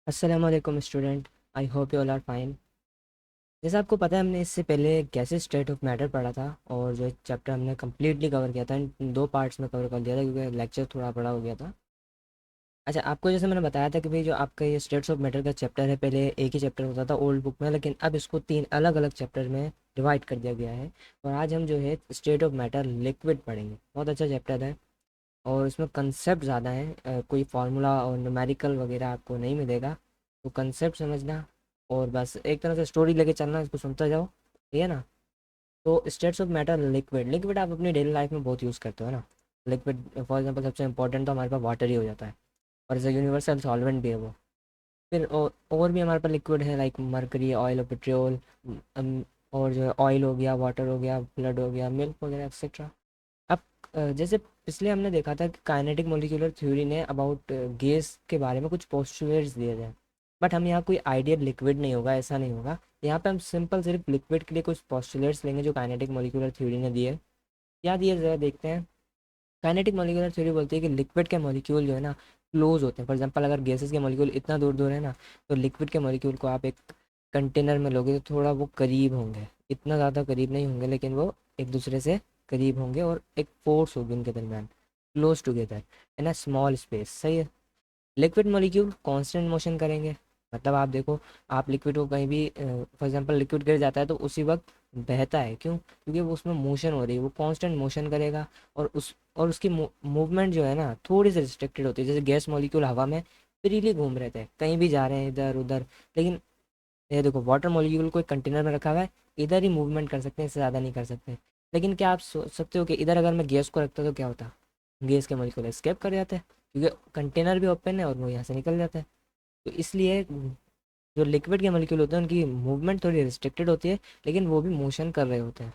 अस्सलाम वालेकुम student. I hope you all are fine. जैसे आपको पता है हमने इससे पहले गैसेस स्टेट ऑफ मैटर पढ़ा था और जो चैप्टर हमने कम्प्लीटली कवर किया था, इन दो पार्ट्स में कवर कर दिया था क्योंकि लेक्चर थोड़ा बड़ा हो गया था। अच्छा, आपको जैसे मैंने बताया था कि भाई जो आपका ये स्टेट्स ऑफ मैटर का चैप्टर है, पहले एक ही चैप्टर होता था ओल्ड बुक में, लेकिन अब इसको तीन अलग अलग चैप्टर में डिवाइड कर दिया गया है। और आज हम जो है स्टेट ऑफ मैटर लिक्विड पढ़ेंगे। बहुत अच्छा चैप्टर है और इसमें कंसेप्ट ज़्यादा है। कोई फार्मूला और न्यूमेरिकल वगैरह आपको नहीं मिलेगा, तो कंसेप्ट समझना और बस एक तरह से स्टोरी लेके चलना, इसको सुनते जाओ, ठीक है ना। तो states of matter liquid, liquid आप अपनी डेली लाइफ में बहुत यूज़ करते हो ना। लिक्विड फॉर एग्जांपल सबसे इंपॉर्टेंट तो हमारे पास वाटर ही हो जाता है और एज यूनिवर्सल सॉल्वेंट भी है वो। फिर और भी हमारे पास लिक्विड है लाइक मरकरी, ऑयल और पेट्रोल। और जो है ऑयल हो गया, वाटर हो गया, ब्लड हो गया, मिल्क वगैरह एक्सेट्रा। अब जैसे पिछले हमने देखा था कि काइनेटिक मोलिकुलर थ्योरी ने अबाउट गैस के बारे में कुछ पोस्टुलेट्स दिए थे। बट हम यहाँ कोई आइडियल लिक्विड नहीं होगा, ऐसा नहीं होगा। यहाँ पे हम सिंपल सिर्फ लिक्विड के लिए कुछ पोस्टुलेट्स लेंगे जो काइनेटिक मोलिकुलर थ्योरी ने दिए। क्या दिए ज़रा देखते हैं। काइनेटिक मोलिकुलर थ्योरी बोलती है कि लिक्विड के मॉलिक्यूल जो है ना क्लोज होते हैं। फॉर एग्जांपल अगर गैसेस के मॉलिक्यूल इतना दूर दूर है ना, तो लिक्विड के मॉलिक्यूल को आप एक कंटेनर में लोगे तो थोड़ा वो करीब होंगे, इतना ज़्यादा करीब नहीं होंगे लेकिन वो एक दूसरे से करीब होंगे और एक फोर्स होगी उनके दरमियान, close together in a small space. सही है। लिक्विड मॉलिक्यूल कांस्टेंट मोशन करेंगे। मतलब आप देखो, आप लिक्विड को कहीं भी फॉर एग्जांपल लिक्विड गिर जाता है तो उसी वक्त बहता है, क्यों? क्योंकि वो उसमें मोशन हो रही है, वो कांस्टेंट मोशन करेगा। और उसकी मूवमेंट जो है ना थोड़ी सी रिस्ट्रिक्टेड होती है। जैसे गैस मॉलिक्यूल हवा में फ्रीली घूम रहे थे, कहीं भी जा रहे हैं इधर उधर। लेकिन ये देखो, वाटर मॉलिक्यूल को एक कंटेनर में रखा हुआ है, इधर ही मूवमेंट कर सकते हैं, इससे ज़्यादा नहीं कर सकते। लेकिन क्या आप सोच सकते हो कि इधर अगर मैं गैस को रखता तो क्या होता? गैस के मॉलिक्यूल एस्केप कर जाते हैं क्योंकि कंटेनर भी ओपन है और वो यहाँ से निकल जाता है। तो इसलिए जो लिक्विड के मॉलिक्यूल होते हैं उनकी मूवमेंट थोड़ी रिस्ट्रिक्टेड होती है, लेकिन वो भी मोशन कर रहे होते हैं।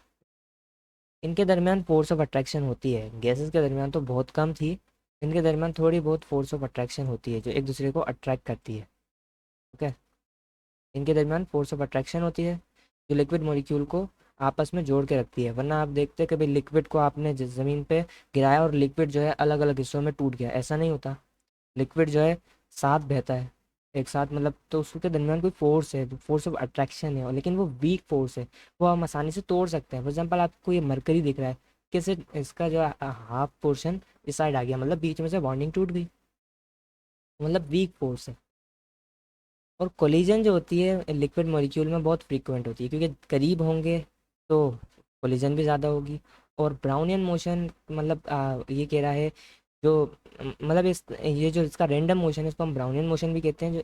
इनके दरमियान फोर्स ऑफ अट्रैक्शन होती है, गैसेस के दरमियान तो बहुत कम थी। इनके दरमियान थोड़ी बहुत फोर्स ऑफ अट्रैक्शन होती है जो एक दूसरे को अट्रैक्ट करती है। ओके। इनके दरमियान फोर्स ऑफ अट्रैक्शन होती है जो लिक्विड मॉलिक्यूल को आपस में जोड़ के रखती है। वरना आप देखते हैं कि भाई लिक्विड को आपने ज़मीन पे गिराया और लिक्विड जो है अलग अलग हिस्सों में टूट गया, ऐसा नहीं होता। लिक्विड जो है साथ बहता है एक साथ, मतलब तो उसके दरमियान कोई फोर्स है, फोर्स ऑफ अट्रैक्शन है, और लेकिन वो वीक फोर्स है। वो हम आसानी से तोड़ सकते हैं। फॉर एग्जांपल आपको ये मरकरी दिख रहा है, कैसे इसका जो हाफ पोर्शन इस साइड आ गया, मतलब बीच में से बॉन्डिंग टूट गई, मतलब वीक फोर्स है। और कोलिजन जो होती है लिक्विड मॉलिक्यूल में बहुत फ्रीक्वेंट होती है, क्योंकि करीब होंगे तो कोलिजन भी ज़्यादा होगी। और ब्राउनियन मोशन, मतलब ये कह रहा है जो मतलब इस ये जो इसका रैंडम मोशन है इसको हम ब्राउनियन मोशन भी कहते हैं।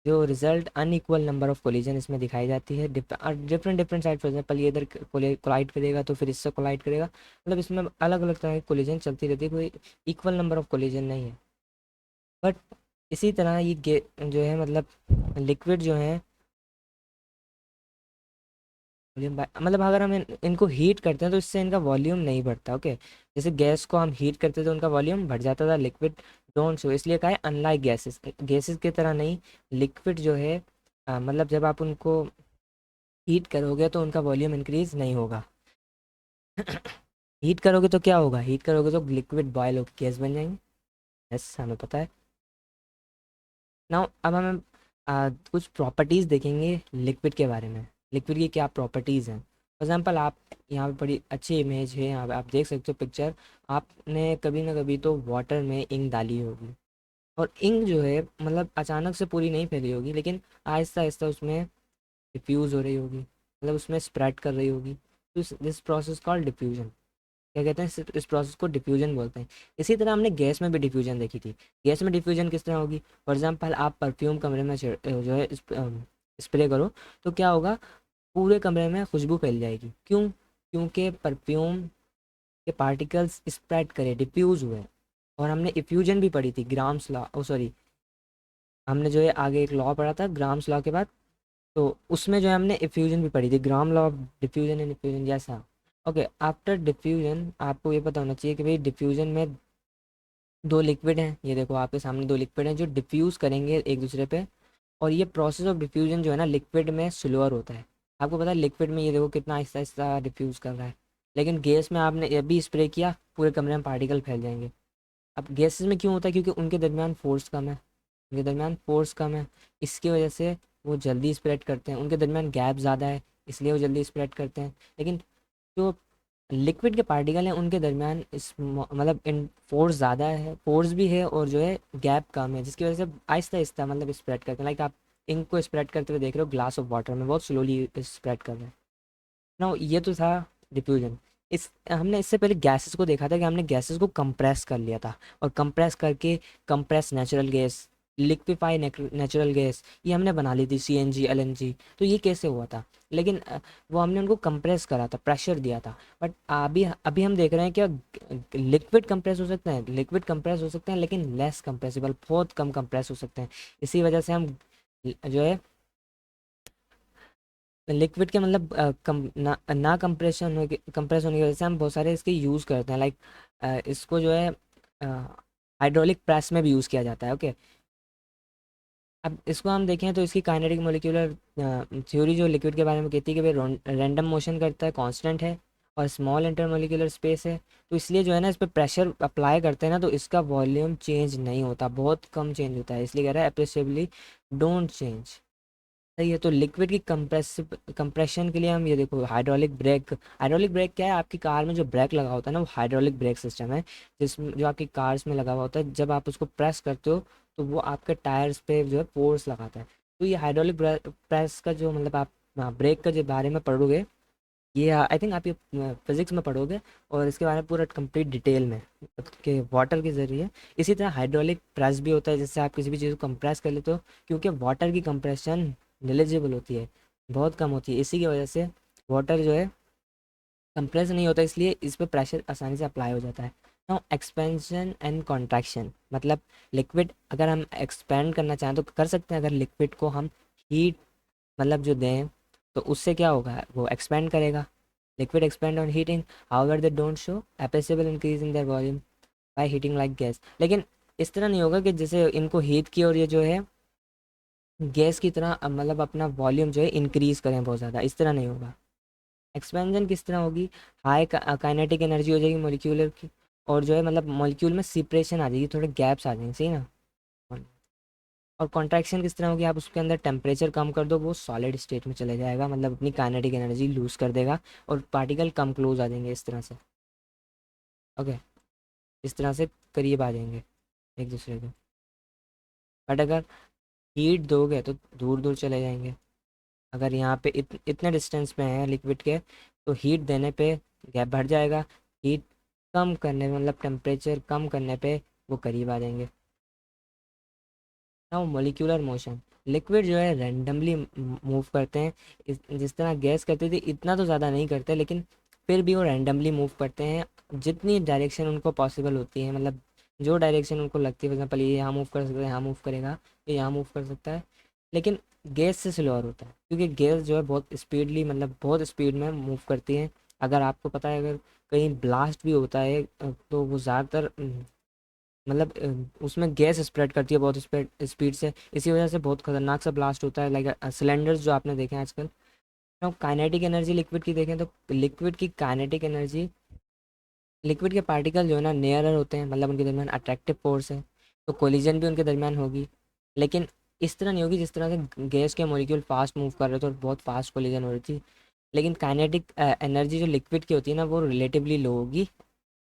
जो result unequal number of collision इसमें दिखाई जाती है। Different different side, for example ये इधर कोलाइड करेगा तो फिर इससे कोलाइड करेगा, मतलब इसमें अलग अलग तरह की कोलिजन चलती रहती है, कोई इक्वल नंबर ऑफ कोलिजन नहीं है। बट इसी तरह ये जो है मतलब लिक्विड जो है वॉल्यूम, मतलब अगर हम इनको हीट करते हैं तो इससे इनका वॉल्यूम नहीं बढ़ता। ओके। जैसे गैस को हम हीट करते तो उनका वॉल्यूम बढ़ जाता था, लिक्विड डोंट शो, इसलिए कहा है अनलाइक गैसेस, गैसेस की तरह नहीं। लिक्विड जो है मतलब जब आप उनको हीट करोगे तो उनका वॉल्यूम इंक्रीज नहीं होगा। हीट करोगे तो क्या होगा? हीट करोगे तो लिक्विड बॉयल होकर गैस बन जाएंगे। यस, हमें पता है। नाउ अब हम कुछ प्रॉपर्टीज़ देखेंगे लिक्विड के बारे में। लिक्विड की क्या प्रॉपर्टीज़ हैं? फॉर एग्जांपल आप यहाँ पे बड़ी अच्छी इमेज है, यहाँ पे आप देख सकते हो पिक्चर। आपने कभी ना कभी तो वाटर में इंक डाली होगी, और इंक जो है मतलब अचानक से पूरी नहीं फैली होगी, लेकिन आहिस्ता आहिस्ता उसमें डिफ्यूज़ हो रही होगी, मतलब उसमें स्प्रेड कर रही होगी। तो दिस प्रोसेस कॉल्ड डिफ्यूजन। क्या कहते हैं इस प्रोसेस को? डिफ्यूजन बोलते हैं। इसी तरह हमने गैस में भी डिफ्यूजन देखी थी। गैस में डिफ्यूजन किस तरह होगी? फॉर एग्जांपल आप परफ्यूम कमरे में जो है स्प्रे करो तो क्या होगा? पूरे कमरे में खुशबू फैल जाएगी। क्यों? क्योंकि परफ्यूम के पार्टिकल्स स्प्रेड करे, डिफ्यूज़ हुए। और हमने इफ्यूजन भी पढ़ी थी, ग्राम्स लॉ, ओ सॉरी, हमने जो है आगे एक लॉ पढ़ा था ग्राम्स लॉ के बाद, तो उसमें जो है हमने इफ्यूजन भी पढ़ी थी, ग्राम law of diffusion and effusion जैसा। ओके। आफ्टर डिफ्यूजन आपको ये पता होना चाहिए कि भाई डिफ्यूजन में दो लिक्विड हैं। ये देखो आपके सामने दो लिक्विड हैं जो डिफ्यूज़ करेंगे एक दूसरे पे। और ये प्रोसेस ऑफ डिफ्यूजन जो है ना लिक्विड में स्लोअर होता है। आपको पता है लिक्विड में ये देखो कितना आहिस्ता आहिस्ता डिफ्यूज़ कर रहा है, लेकिन गैस में आपने ये भी स्प्रे किया पूरे कमरे में पार्टिकल फैल जाएंगे। अब गैसेस में क्यों होता है? क्योंकि उनके दरमियान फोर्स कम है। उनके दरमियान फोर्स कम है, इसकी वजह से वो जल्दी स्प्रेड करते हैं। उनके दरमियान गैप ज़्यादा है, इसलिए वो जल्दी स्प्रेड करते हैं। लेकिन जो लिक्विड के पार्टिकल हैं उनके दरमियान इस मतलब इन फोर्स ज़्यादा है, फोर्स भी है, और जो है गैप कम है, जिसकी वजह से आहिस्ता आहिस्ता मतलब स्प्रेड करते हैं। लाइक आप इंक को स्प्रेड करते हुए देख रहे हो ग्लास ऑफ वाटर में, बहुत स्लोली स्प्रेड कर रहे हैं ना। ये तो था डिफ्यूजन। इस हमने इससे पहले गैसेस को देखा था कि हमने गैसेस को कंप्रेस कर लिया था, और कंप्रेस करके compress natural gas, liquefy natural gas, ये हमने बना ली थी, सीएनजी, एलएनजी। तो ये कैसे हुआ था? लेकिन वो हमने उनको कंप्रेस करा था, प्रेशर दिया था। बट अभी अभी हम देख रहे हैं क्या लिक्विड कंप्रेस हो सकते हैं, लिक्विड कंप्रेस हो सकते हैं, लेकिन लेस कंप्रेसिबल, बहुत कम कंप्रेस हो सकते हैं। इसी वजह से हम जो है लिक्विड के मतलब ना कंप्रेस होने की वजह से हम बहुत सारे इसके यूज़ करते हैं। लाइक इसको जो है हाइड्रोलिक प्रेस में भी यूज़ किया जाता है। ओके, अब इसको हम देखें तो इसकी काइनेटिक मोलिकुलर थ्योरी जो लिक्विड के बारे में कहती है कि भाई रैंडम मोशन करता है, कांस्टेंट है, और स्मॉल इंटरमोलिकुलर स्पेस है। तो इसलिए जो है ना इस पर प्रेशर अप्लाई करते हैं ना, तो इसका वॉल्यूम चेंज नहीं होता, बहुत कम चेंज होता है। इसलिए कह रहा है अप्रिशिएबली डोंट चेंज। सही है। तो लिक्विड की कंप्रेशन के लिए हम ये देखो हाइड्रोलिक ब्रेक। हाइड्रोलिक ब्रेक क्या है? आपकी कार में जो ब्रेक लगा होता है ना, वो हाइड्रोलिक ब्रेक सिस्टम है, जिसमें जो आपकी कार्स में लगा हुआ होता है। जब आप उसको प्रेस करते हो तो वो आपके टायर्स पे जो है फोर्स लगाता है। तो ये हाइड्रोलिक प्रेस का जो मतलब आप ब्रेक का जो बारे में पढ़ोगे, ये आई थिंक आप ये फिजिक्स में पढ़ोगे, और इसके बारे में पूरा कंप्लीट डिटेल में कि वाटर के ज़रिए। इसी तरह हाइड्रोलिक प्रेस भी होता है, जिससे आप किसी भी चीज़ को कंप्रेस कर लेते हो, क्योंकि वाटर की कंप्रेशन नेgliजिबल होती है, बहुत कम होती है। इसी की वजह से वाटर जो है कंप्रेस नहीं होता, इसलिए इस पर प्रेशर आसानी से अप्लाई हो जाता है। नाउ एक्सपेंशन एंड कॉन्ट्रैक्शन, मतलब लिक्विड अगर हम एक्सपेंड करना चाहें तो कर सकते हैं। अगर लिक्विड को हम हीट मतलब जो दें, तो उससे क्या होगा, वो एक्सपेंड करेगा। Liquid expand on heating, however they don't show appreciable increase in their volume by heating like gas. लेकिन इस तरह नहीं होगा कि जैसे इनको हीट की और ये जो है गैस की तरह मतलब अपना वॉल्यूम जो है इंक्रीज करें बहुत ज़्यादा, इस तरह नहीं होगा। एक्सपेंशन किस तरह होगी? हाई काइनेटिक एनर्जी हो जाएगी मॉलिक्यूलर की, और जो है मतलब मॉलिक्यूल में सिपरेशन आ जाएगी, थोड़े गैप्स आ जाएंगे, सही ना। और कॉन्ट्रैक्शन किस तरह होगी? आप उसके अंदर टेम्परेचर कम कर दो, वो सॉलिड स्टेट में चले जाएगा, मतलब अपनी काइनेटिक एनर्जी लूज़ कर देगा, और पार्टिकल कम क्लोज आ जाएंगे इस तरह से। ओके, इस तरह से करीब आ जाएंगे एक दूसरे के। बट अगर हीट दोगे तो दूर दूर चले जाएंगे। अगर यहाँ पे इतने डिस्टेंस पे हैं लिक्विड के, तो हीट देने पे गैप बढ़ जाएगा, हीट कम करने मतलब टेम्परेचर कम करने पे वो करीब आ जाएंगे। नाउ मोलिकुलर मोशन, लिक्विड जो है रैंडमली मूव करते हैं। जिस तरह गैस करते थे इतना तो ज़्यादा नहीं करते, लेकिन फिर भी वो रैंडमली मूव करते हैं, जितनी डायरेक्शन उनको पॉसिबल होती है, मतलब जो डायरेक्शन उनको लगती है। फॉर एग्जाम्पल ये यहाँ मूव कर सकता है, यहाँ मूव करेगा, ये यहाँ मूव कर सकता है। लेकिन गैस से स्लोअर होता है, क्योंकि गैस जो है बहुत स्पीडली मतलब बहुत स्पीड में मूव करती है। अगर आपको पता है, अगर कहीं ब्लास्ट भी होता है तो वो ज़्यादातर मतलब उसमें गैस स्प्रेड करती है बहुत स्पीड से। इसी वजह से बहुत खतरनाक सा ब्लास्ट होता है। लाइक सिलेंडर्स जो आपने देखे हैं आजकल। तो काइनेटिक एनर्जी लिक्विड की देखें तो लिक्विड की काइनेटिक एनर्जी, लिक्विड के पार्टिकल जो है ना नियरर होते हैं, मतलब उनके दरमियान अट्रैक्टिव फोर्स है, तो कोलिजन भी उनके दरमियान होगी। लेकिन इस तरह नहीं होगी जिस तरह से गैस के मॉलिक्यूल फास्ट मूव कर रहे थे और बहुत फास्ट कोलिजन हो रही थी। लेकिन काइनेटिक एनर्जी जो लिक्विड की होती है ना, वो रिलेटिवली लो होगी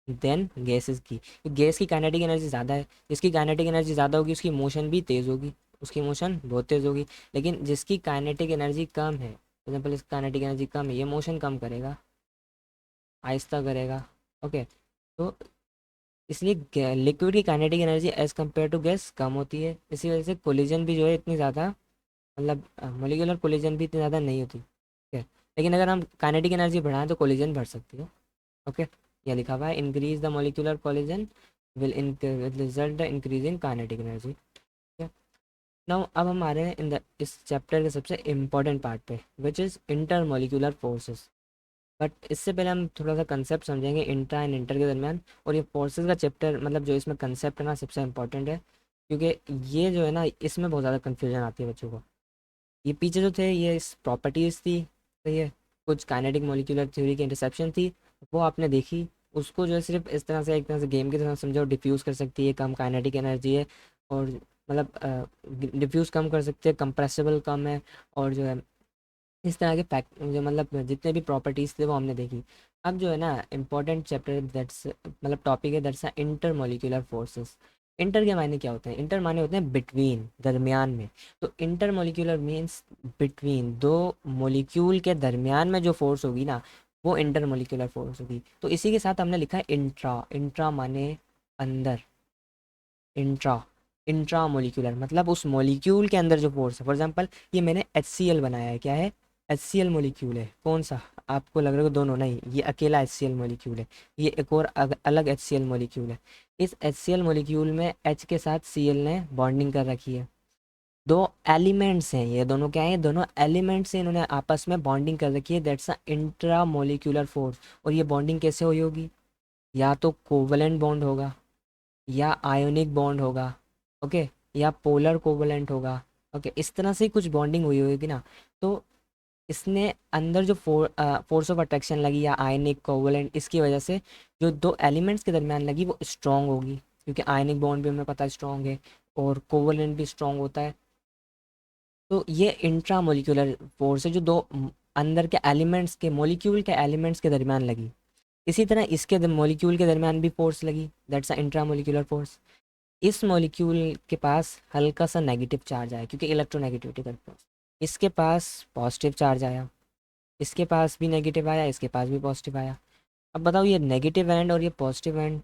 देन गैसेस की। तो गैस की काइनेटिक एनर्जी ज़्यादा है, जिसकी काइनेटिक एनर्जी ज़्यादा होगी उसकी मोशन भी तेज़ होगी, उसकी मोशन बहुत तेज़ होगी। लेकिन जिसकी काइनेटिक एनर्जी कम है, फॉर एग्जाम्पल इसकी काइनेटिक एनर्जी कम है, ये मोशन कम करेगा, आहिस्ता करेगा। ओके, तो इसलिए लिक्विड की kinetic energy as compare to gas कम होती है। इसी वजह से कोलिजन भी जो है इतनी ज़्यादा मतलब मोलिकुलर कोलिजन भी इतनी ज़्यादा नहीं होती, ठीक है। लेकिन अगर हम काइनेटिक एनर्जी बढ़ाएं तो कोलिजन बढ़ सकती है। ओके, यह लिखा हुआ है increase the molecular collision will result the increase in kinetic energy. Now अब हम आ रहे हैं इन द इस चैप्टर के सबसे इम्पॉर्टेंट पार्ट पे, which is inter molecular forces. But इससे पहले हम थोड़ा सा कंसेप्ट समझेंगे इंट्रा एंड इंटर के दरमियान। और ये फोर्सेस का चैप्टर मतलब जो इसमें कंसेप्ट है ना सबसे इम्पॉर्टेंट है, क्योंकि ये जो है ना इसमें बहुत ज़्यादा कन्फ्यूजन आती है बच्चों को। ये पीछे जो थे ये इस प्रॉपर्टीज़ थी, सही है, कुछ काइनेटिक मॉलिक्यूलर थ्योरी की इंटरसेप्शन थी, वो आपने देखी। उसको जो है सिर्फ इस तरह से एक तरह से गेम की तरह समझो, डिफ्यूज़ कर सकती है, कम काइनेटिक एनर्जी है, और मतलब डिफ्यूज़ कम कर सकते हैं, कंप्रेसिबल कम है, और जो है इस तरह के फैक्ट जो मतलब जितने भी प्रॉपर्टीज़ थे वो हमने देखी। अब जो है ना इम्पोर्टेंट चैप्टर दैट्स मतलब टॉपिक है that's inter molecular forces. Inter के मायने क्या होते हैं? इंटर माने होते हैं बिटवीन, दरमियान में। तो इंटर मोलिकुलर मीन्स बिटवीन, दो मोलिक्यूल के दरमियान में जो फोर्स होगी ना वो इंटर मोलिकुलर फोर्स होगी। तो इसी के साथ हमने लिखा है इंट्रा। इंट्रा माने अंदर, इंट्रा, इंट्रा मोलिकुलर मतलब उस मोलिक्यूल के अंदर जो फोर्स है। फॉर एग्जांपल ये मैंने HCl बनाया है, क्या है? HCl मोलिक्यूल है। कौन सा? आपको लग रहा है दोनों, नहीं, ये अकेला HCl मोलिक्यूल है। ये एक और अलग HCl मोलिक्यूल है। इस HCl मोलिक्यूल में H के साथ Cl ने बॉन्डिंग कर रखी है। दो एलिमेंट्स हैं, ये दोनों क्या हैं? दोनों एलिमेंट्स हैं, इन्होंने आपस में बॉन्डिंग कर रखी है, that's a intra molecular force. और ये बॉन्डिंग कैसे हुई होगी? या तो कोवलेंट बॉन्ड होगा, या आयोनिक बॉन्ड होगा, ओके, या पोलर कोवलेंट होगा, ओके, इस तरह से कुछ बॉन्डिंग हुई होगी ना। तो इसने अंदर जो फोर्स ऑफ अट्रैक्शन लगी या आयनिक कोवलेंट, इसकी वजह से जो दो एलिमेंट्स के दरमियान लगी वो स्ट्रांग होगी, क्योंकि आयनिक बॉन्ड भी हमें पता है स्ट्रांग है, और कोवलेंट भी स्ट्रांग होता है। तो ये इंट्रा मोलिकुलर फोर्स है जो दो अंदर के एलिमेंट्स के, मोलिक्यूल के एलिमेंट्स के दरमियान लगी। इसी तरह इसके मोलिक्यूल के दरमियान भी फोर्स लगी, that's a intra molecular force. इस मॉलिक्यूल के पास हल्का सा नेगेटिव चार्ज आया क्योंकि इलेक्ट्रोनेगेटिविटी करते हैं। इसके पास पॉजिटिव चार्ज आया, इसके पास भी नेगेटिव आया, इसके पास भी पॉजिटिव आया। अब बताओ ये नेगेटिव एंड और ये पॉजिटिव एंड,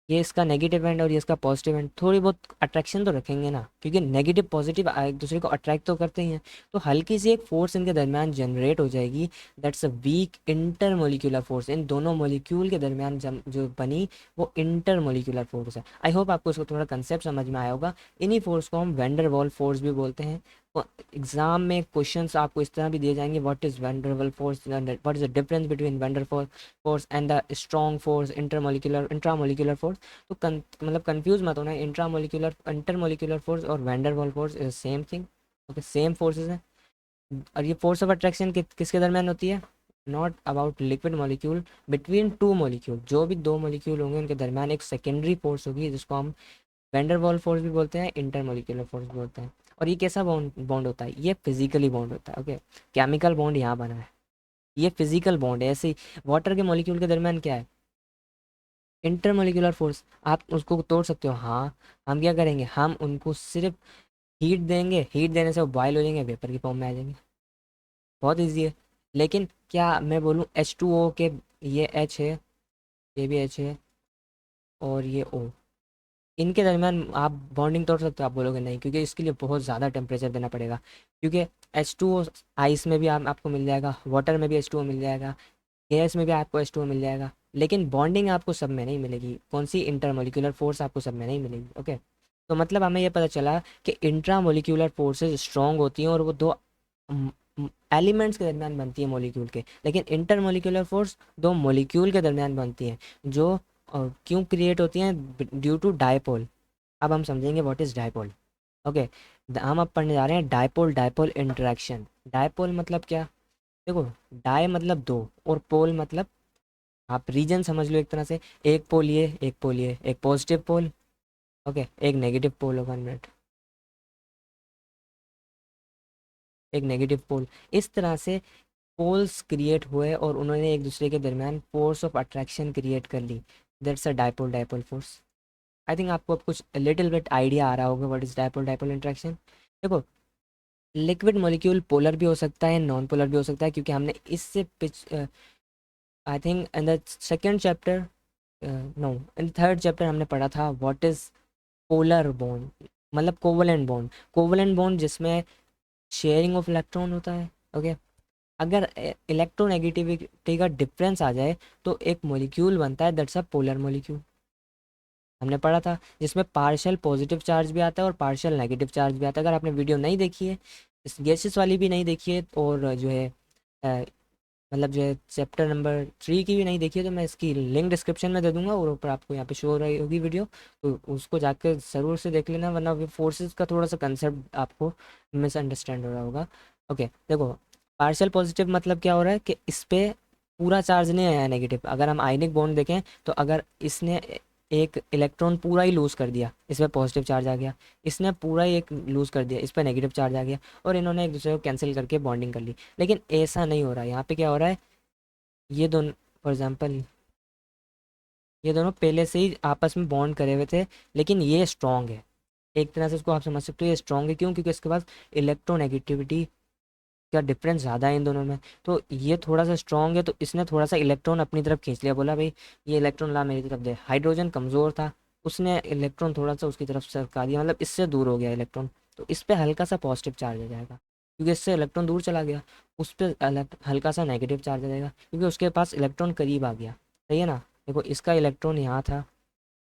ये इसका नेगेटिव एंड और ये इसका पॉजिटिव एंड, थोड़ी बहुत अट्रैक्शन तो रखेंगे ना, क्योंकि नेगेटिव पॉजिटिव एक दूसरे को अट्रैक्ट तो करते ही हैं। तो हल्की सी एक फोर्स इनके दरमियान जनरेट हो जाएगी, that's a weak intermolecular force. इन दोनों मोलिक्यूल के दरमियान जो बनी वो इंटर मोलिकुलर फोर्स है। आई होप आपको इसको थोड़ा कंसेप्ट समझ में आया होगा। इन्हीं फोर्स को हम वैंडरवाल फोर्स भी बोलते हैं। एग्जाम में क्वेश्चंस आपको इस तरह भी दिए जाएंगे, what is van der Waals force, what is the difference between van der Waals force and the strong force, intermolecular intramolecular force. तो मतलब कंफ्यूज मत होना, इंट्रामोलिकुलर इंटरमोलिकुलर फोर्स और van der Waals force is same thing, okay, same forces हैं। और ये फोर्स ऑफ अट्रैक्शन किसके दरमियान होती है? Not about liquid molecule, between two molecule, जो भी दो मॉलिक्यूल होंगे उनके दरमियान एक सेकेंडरी फोर्स होगी जिसको हम वैंडरवाल फोर्स भी बोलते हैं, इंटरमोलिकुलर फोर्स भी बोलते हैं। और ये कैसा बॉन्ड बॉन्ड होता है? ये फिजिकली बॉन्ड होता है, ओके, केमिकल बॉन्ड यहाँ बना है, ये फिजिकल बॉन्ड है। ऐसे ही वाटर के मॉलिक्यूल के दरमियान क्या है? Intermolecular force. आप उसको तोड़ सकते हो, हाँ। हम क्या करेंगे? हम उनको सिर्फ हीट देंगे, हीट देने से वो बॉयल हो जाएंगे, वेपर की फॉर्म में आ जाएंगे। बहुत ईजी है। लेकिन क्या मैं बोलूँ H2O के, ये H है, ये भी H है, और ये O, इनके दरमियान आप बॉन्डिंग तोड़ सकते हो? आप बोलोगे नहीं, क्योंकि इसके लिए बहुत ज़्यादा टेम्परेचर देना पड़ेगा। क्योंकि H2O आइस में भी आपको मिल जाएगा, वाटर में भी H2O मिल जाएगा, गैस में भी आपको H2O मिल जाएगा, लेकिन बॉन्डिंग आपको सब में नहीं मिलेगी। कौन सी? इंटरमोलिकुलर फोर्स आपको सब में नहीं मिलेगी, ओके। तो मतलब हमें ये पता चला कि इंट्रामोलिकुलर फोर्सेस स्ट्रॉन्ग होती हैं और वो दो एलिमेंट्स के दरमियान बनती है मॉलिक्यूल के, लेकिन इंटरमोलिकुलर फोर्स दो मॉलिक्यूल के दरमियान बनती हैं, जो क्यों क्रिएट होती हैं? Due to dipole. अब हम समझेंगे व्हाट इज़ डायपोल, ओके। हम अब पढ़ने जा रहे हैं डायपोल, डायपोल इंटरेक्शन। डायपोल मतलब क्या? देखो, डाई मतलब दो, और पोल मतलब आप रीजन समझ लो एक तरह से, एक पोल ये, एक पोल ये, एक पॉजिटिव पोल, ओके, एक नेगेटिव पोल होगा, 1 मिनट, एक नेगेटिव पोल। इस तरह से पोल्स क्रिएट हुए और उन्होंने एक दूसरे के दरमियान फोर्स ऑफ अट्रैक्शन क्रिएट कर ली, that's a dipole, dipole force. I think आपको अब कुछ लिटिल बिट आइडिया आ रहा होगा what is dipole, dipole interaction. देखो, लिक्विड मॉलिक्यूल पोलर भी हो सकता है, नॉन पोलर भी हो सकता है, क्योंकि हमने इससे पिच I think in the second chapter, no, in third chapter हमने पढ़ा था व्हाट इज पोलर बॉन्ड, मतलब कोवलेंट बॉन्ड। कोवलेंट बॉन्ड जिसमें शेयरिंग ऑफ इलेक्ट्रॉन होता है, ओके। अगर इलेक्ट्रोनेगेटिविटी का डिफरेंस आ जाए तो एक मॉलिक्यूल बनता है, दैट्स अ पोलर मॉलिक्यूल। हमने पढ़ा था, जिसमें पार्शियल पॉजिटिव चार्ज भी आता है और पार्शियल नेगेटिव चार्ज भी आता है। अगर आपने वीडियो नहीं देखी है, इस गैसेस वाली भी नहीं देखी है, और जो है मतलब जो है चैप्टर नंबर 3 की भी नहीं देखी है, तो मैं इसकी लिंक डिस्क्रिप्शन में दे दूंगा, और ऊपर आपको यहाँ पे शो हो रही होगी वीडियो, तो उसको जाकर ज़रूर से देख लेना, वरना फोर्सेस का थोड़ा सा कंसेप्ट आपको मिसअंडरस्टैंड हो रहा होगा, ओके। देखो, पार्शियल पॉजिटिव मतलब क्या हो रहा है कि इस पर पूरा चार्ज नहीं आया नेगेटिव। अगर हम आयनिक बॉन्ड देखें तो अगर इसने एक इलेक्ट्रॉन पूरा ही लूज़ कर दिया, इस पर पॉजिटिव चार्ज आ गया, इसने पूरा ही एक लूज़ कर दिया, इस पर नेगेटिव चार्ज आ गया, और इन्होंने एक दूसरे को कैंसिल करके बॉन्डिंग कर ली। लेकिन ऐसा नहीं हो रहा है, यहाँ पे क्या हो रहा है, ये दोनों फॉर एग्जांपल ये दोनों पहले से ही आपस में बॉन्ड करे हुए थे, लेकिन ये स्ट्रॉन्ग है। एक तरह से इसको आप समझ सकते हो, ये स्ट्रॉन्ग है क्यों, क्योंकि इसके पास इलेक्ट्रोनेगेटिविटी का डिफरेंस ज़्यादा है इन दोनों में। तो ये थोड़ा सा स्ट्रॉन्ग है, तो इसने थोड़ा सा इलेक्ट्रॉन अपनी तरफ खींच लिया, बोला भाई ये इलेक्ट्रॉन ला मेरी तरफ दे। हाइड्रोजन कमज़ोर था, उसने इलेक्ट्रॉन थोड़ा सा उसकी तरफ सरका दिया, मतलब इससे दूर हो गया इलेक्ट्रॉन, तो इस पर हल्का सा पॉजिटिव चार्ज आ जाएगा क्योंकि इससे इलेक्ट्रॉन दूर चला गया। उस पर हल्का सा नेगेटिव चार्ज आ जाएगा क्योंकि उसके पास इलेक्ट्रॉन करीब आ गया। सही है ना। देखो इसका इलेक्ट्रॉन यहाँ था,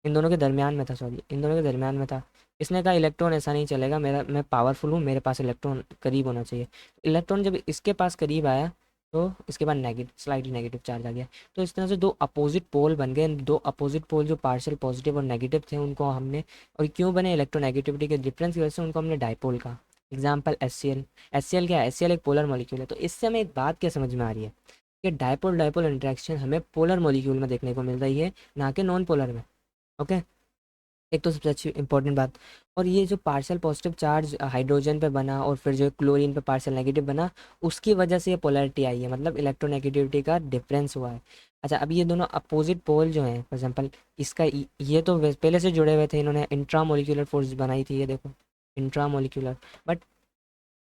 इन दोनों के दरमियान में था, सॉरी इन दोनों के दरमियान में था। इसने कहा इलेक्ट्रॉन ऐसा नहीं चलेगा, मेरा मैं पावरफुल हूँ, मेरे पास इलेक्ट्रॉन करीब होना चाहिए। इलेक्ट्रॉन जब इसके पास करीब आया तो इसके बाद नेगेटिव, स्लाइटली नेगेटिव चार्ज आ गया। तो इस तरह से दो अपोजिट पोल बन गए, दो अपोजिट पोल जो पार्शियल पॉजिटिव और नेगेटिव थे उनको हमने, और क्यों बने, इलेक्ट्रोनेगेटिविटी के डिफरेंस की वजह से उनको हमने डायपोल कहा। Example H C L. H C L क्या है, एच सी एल एक पोलर मॉलिक्यूल है। तो इससे हमें एक बात क्या समझ में आ रही है कि डायपोल डायपोल इंटरेक्शन हमें पोलर मॉलिक्यूल में देखने को मिल रही है, ना कि नॉन पोलर में। ओके, एक तो सबसे अच्छी इंपॉर्टेंट बात। और ये जो पार्शियल पॉजिटिव चार्ज हाइड्रोजन पे बना और फिर जो क्लोरीन पे पार्शियल नेगेटिव बना, उसकी वजह से ये पोलैरिटी आई है, मतलब इलेक्ट्रोनेगेटिविटी का डिफरेंस हुआ है। अच्छा, अब ये दोनों अपोजिट पोल जो हैं, फॉर एग्जांपल इसका ये तो पहले से जुड़े हुए थे, इन्होंने इंट्रा मोलिकुलर फोर्स बनाई थी, ये देखो इंट्रा मोलिकुलर। बट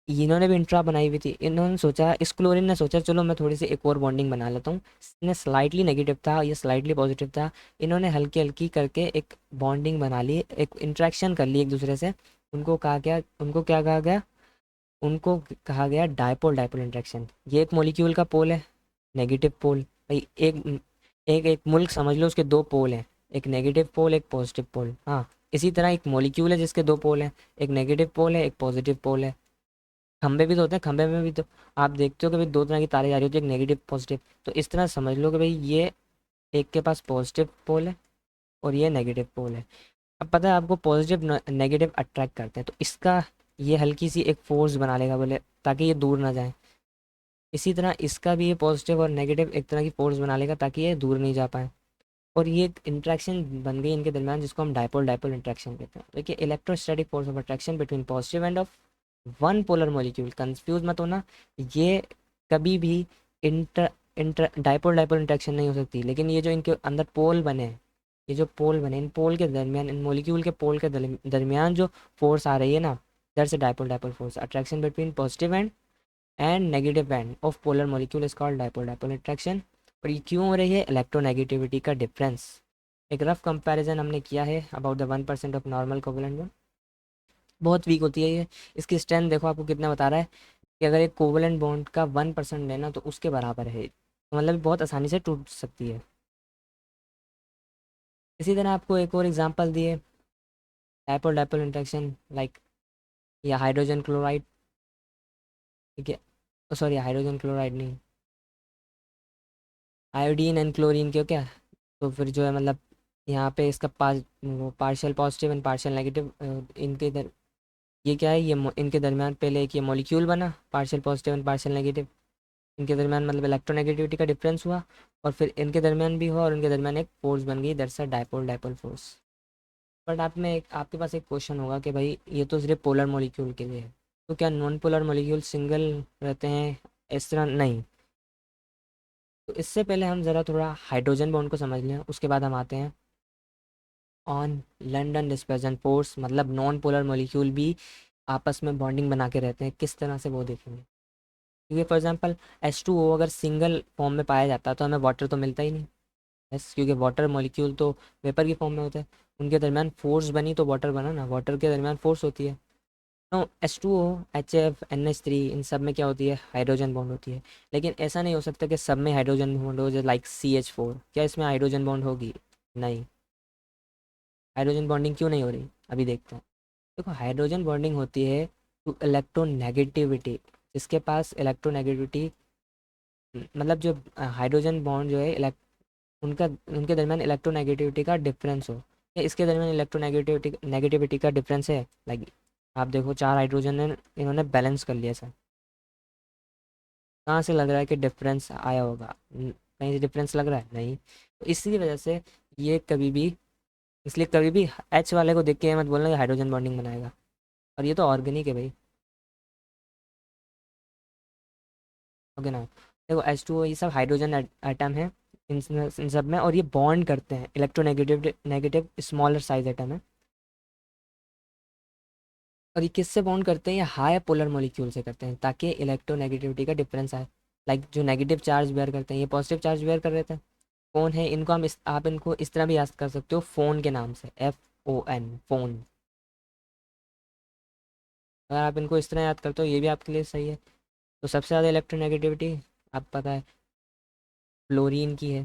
इन्होंने भी इंट्रा बनाई हुई थी, इन्होंने सोचा, इस क्लोरीन ने सोचा चलो मैं थोड़ी सी एक और बॉन्डिंग बना लेता हूँ। इसने स्लाइटली नेगेटिव था, ये स्लाइटली पॉजिटिव था, इन्होंने हल्की हल्की करके एक बॉन्डिंग बना ली, एक इंट्रैक्शन कर ली एक दूसरे से। उनको क्या कहा गया, उनको कहा गया डायपोल डायपोल इंट्रैक्शन। ये एक मॉलिक्यूल का पोल है, नेगेटिव पोल। भाई एक एक एक मुल्क समझ लो, उसके दो पोल हैं, एक नेगेटिव पोल एक पॉजिटिव पोल। हाँ, इसी तरह एक मॉलिक्यूल है जिसके दो पोल हैं, एक नेगेटिव पोल है एक पॉजिटिव पोल है। खंबे भी तो होते हैं, खंबे में भी तो आप देखते हो कि भाई दो तरह की तारें जा रही होती है, एक नेगेटिव पॉजिटिव। तो इस तरह समझ लो कि भाई ये एक के पास पॉजिटिव पोल है और ये नेगेटिव पोल है। अब पता है आपको पॉजिटिव नेगेटिव अट्रैक्ट करते हैं, तो इसका ये हल्की सी एक फोर्स बना लेगा बोले, ताकि ये दूर ना जाए। इसी तरह इसका भी ये पॉजिटिव और नेगेटिव एक तरह की फोर्स बना लेगा ताकि ये दूर नहीं जा पाए। और ये एक इंट्रैक्शन बन गई इनके दरमियान, जिसको हम डायपोल डायपोल इंट्रैक्शन कहते हैं। देखिए electrostatic force of attraction between positive end of one polar molecule, confuse मत होना। ये कभी भी inter inter dipole dipole interaction नहीं हो सकती, लेकिन ये जो इनके अंदर पोल बने हैं, ये जो पोल बने, इन पोल के दरमियान, इन मॉलिक्यूल के पोल के दरमियान जो फोर्स आ रही है ना, that's a dipole dipole force. Attraction between positive and negative end of polar molecule is called dipole dipole interaction. और ये क्यों हो रही है, इलेक्ट्रोनेगेटिविटी का डिफरेंस। एक रफ कंपैरिजन हमने किया है about the 1% of normal covalent, बहुत वीक होती है ये। इसकी स्ट्रेंथ देखो आपको कितना बता रहा है कि अगर एक कोवलेंट बॉन्ड का 1% लेना तो उसके बराबर है, तो मतलब बहुत आसानी से टूट सकती है। इसी तरह आपको एक और एग्जांपल दिए, डायपोल डायपोल इंटरेक्शन लाइक, या हाइड्रोजन क्लोराइड। ठीक है, सॉरी हाइड्रोजन क्लोराइड नहीं, आयोडीन एंड क्लोरीन क्यों क्या। तो फिर जो है मतलब यहाँ पे इसका वो partial positive and partial negative, इनके इधर ये क्या है, इनके दरमियान पहले एक ये मॉलिक्यूल बना, partial positive and partial negative, इनके दरमियान मतलब इलेक्ट्रोनेगेटिविटी का डिफरेंस हुआ, और फिर इनके दरमियान भी हुआ, और इनके दरमियान एक फोर्स बन गई, that's a dipole dipole force. But आपके पास एक क्वेश्चन होगा कि भाई ये तो सिर्फ पोलर मॉलिक्यूल के लिए है, तो क्या नॉन पोलर मॉलिक्यूल सिंगल रहते हैं, इस तरह नहीं। तो इससे पहले हम ज़रा थोड़ा हाइड्रोजन बॉन्ड को समझ लें, उसके बाद हम आते हैं ऑन लंडन डिस्पर्जन फोर्स, मतलब नॉन पोलर मॉलिक्यूल भी आपस में बॉन्डिंग बना के रहते हैं, किस तरह से वो देखेंगे। क्योंकि फॉर एग्जांपल H2O अगर सिंगल फॉर्म में पाया जाता है तो हमें वाटर तो मिलता ही नहीं। यस, क्योंकि वाटर मॉलिक्यूल तो वेपर की फॉर्म में होता है, उनके दरमियान फोर्स बनी तो वाटर बना ना, वाटर के दरमियान फोर्स होती है। नो H2O, HF NH3, इन सब में क्या होती है, हाइड्रोजन बॉन्ड होती है। लेकिन ऐसा नहीं हो सकता कि सब में हाइड्रोजन बॉन्ड हो, जैसे लाइक CH4, क्या इसमें हाइड्रोजन बॉन्ड होगी, नहीं। हाइड्रोजन बॉन्डिंग क्यों नहीं हो रही, अभी देखते हैं। देखो हाइड्रोजन बॉन्डिंग होती है टू इलेक्ट्रोनेगेटिविटी, जिसके पास इलेक्ट्रोनेगेटिविटी, मतलब जो हाइड्रोजन बॉन्ड जो है उनका, उनके दरमियान इलेक्ट्रोनेगेटिविटी का डिफरेंस हो, या इसके दरमियान इलेक्ट्रोनेगेटिविटी नेगेटिविटी का डिफरेंस है। लाइक आप देखो चार हाइड्रोजन ने इन्होंने बैलेंस कर लिया सर, कहाँ से लग रहा है कि डिफरेंस आया होगा, कहीं से डिफरेंस लग रहा है नहीं। तो इसी वजह से ये कभी भी इसलिए कभी भी एच वाले को देख के मत बोलना कि हाइड्रोजन बॉन्डिंग बनाएगा, और ये तो ऑर्गेनिक है भाई। ओके ना, देखो H2O ये सब हाइड्रोजन एटम है, इन सब में, और ये बॉन्ड करते हैं, electronegative negative smaller size atom है। और ये किससे बॉन्ड करते हैं, ये हाई पोलर मॉलिक्यूल से करते हैं, ताकि इलेक्ट्रोनेगेटिविटी का डिफरेंस आए। लाइक जो नेगेटिव चार्ज बेयर करते हैं, ये पॉजिटिव चार्ज बेयर कर रहे थे। कौन है इनको हम आप इनको इस तरह भी याद कर सकते हो, फ़ोन के नाम से, FON, फ़ोन। अगर आप इनको इस तरह याद करते हो, ये भी आपके लिए सही है। तो सबसे ज़्यादा इलेक्ट्रोनेगेटिविटी आप पता है फ्लोरीन की है।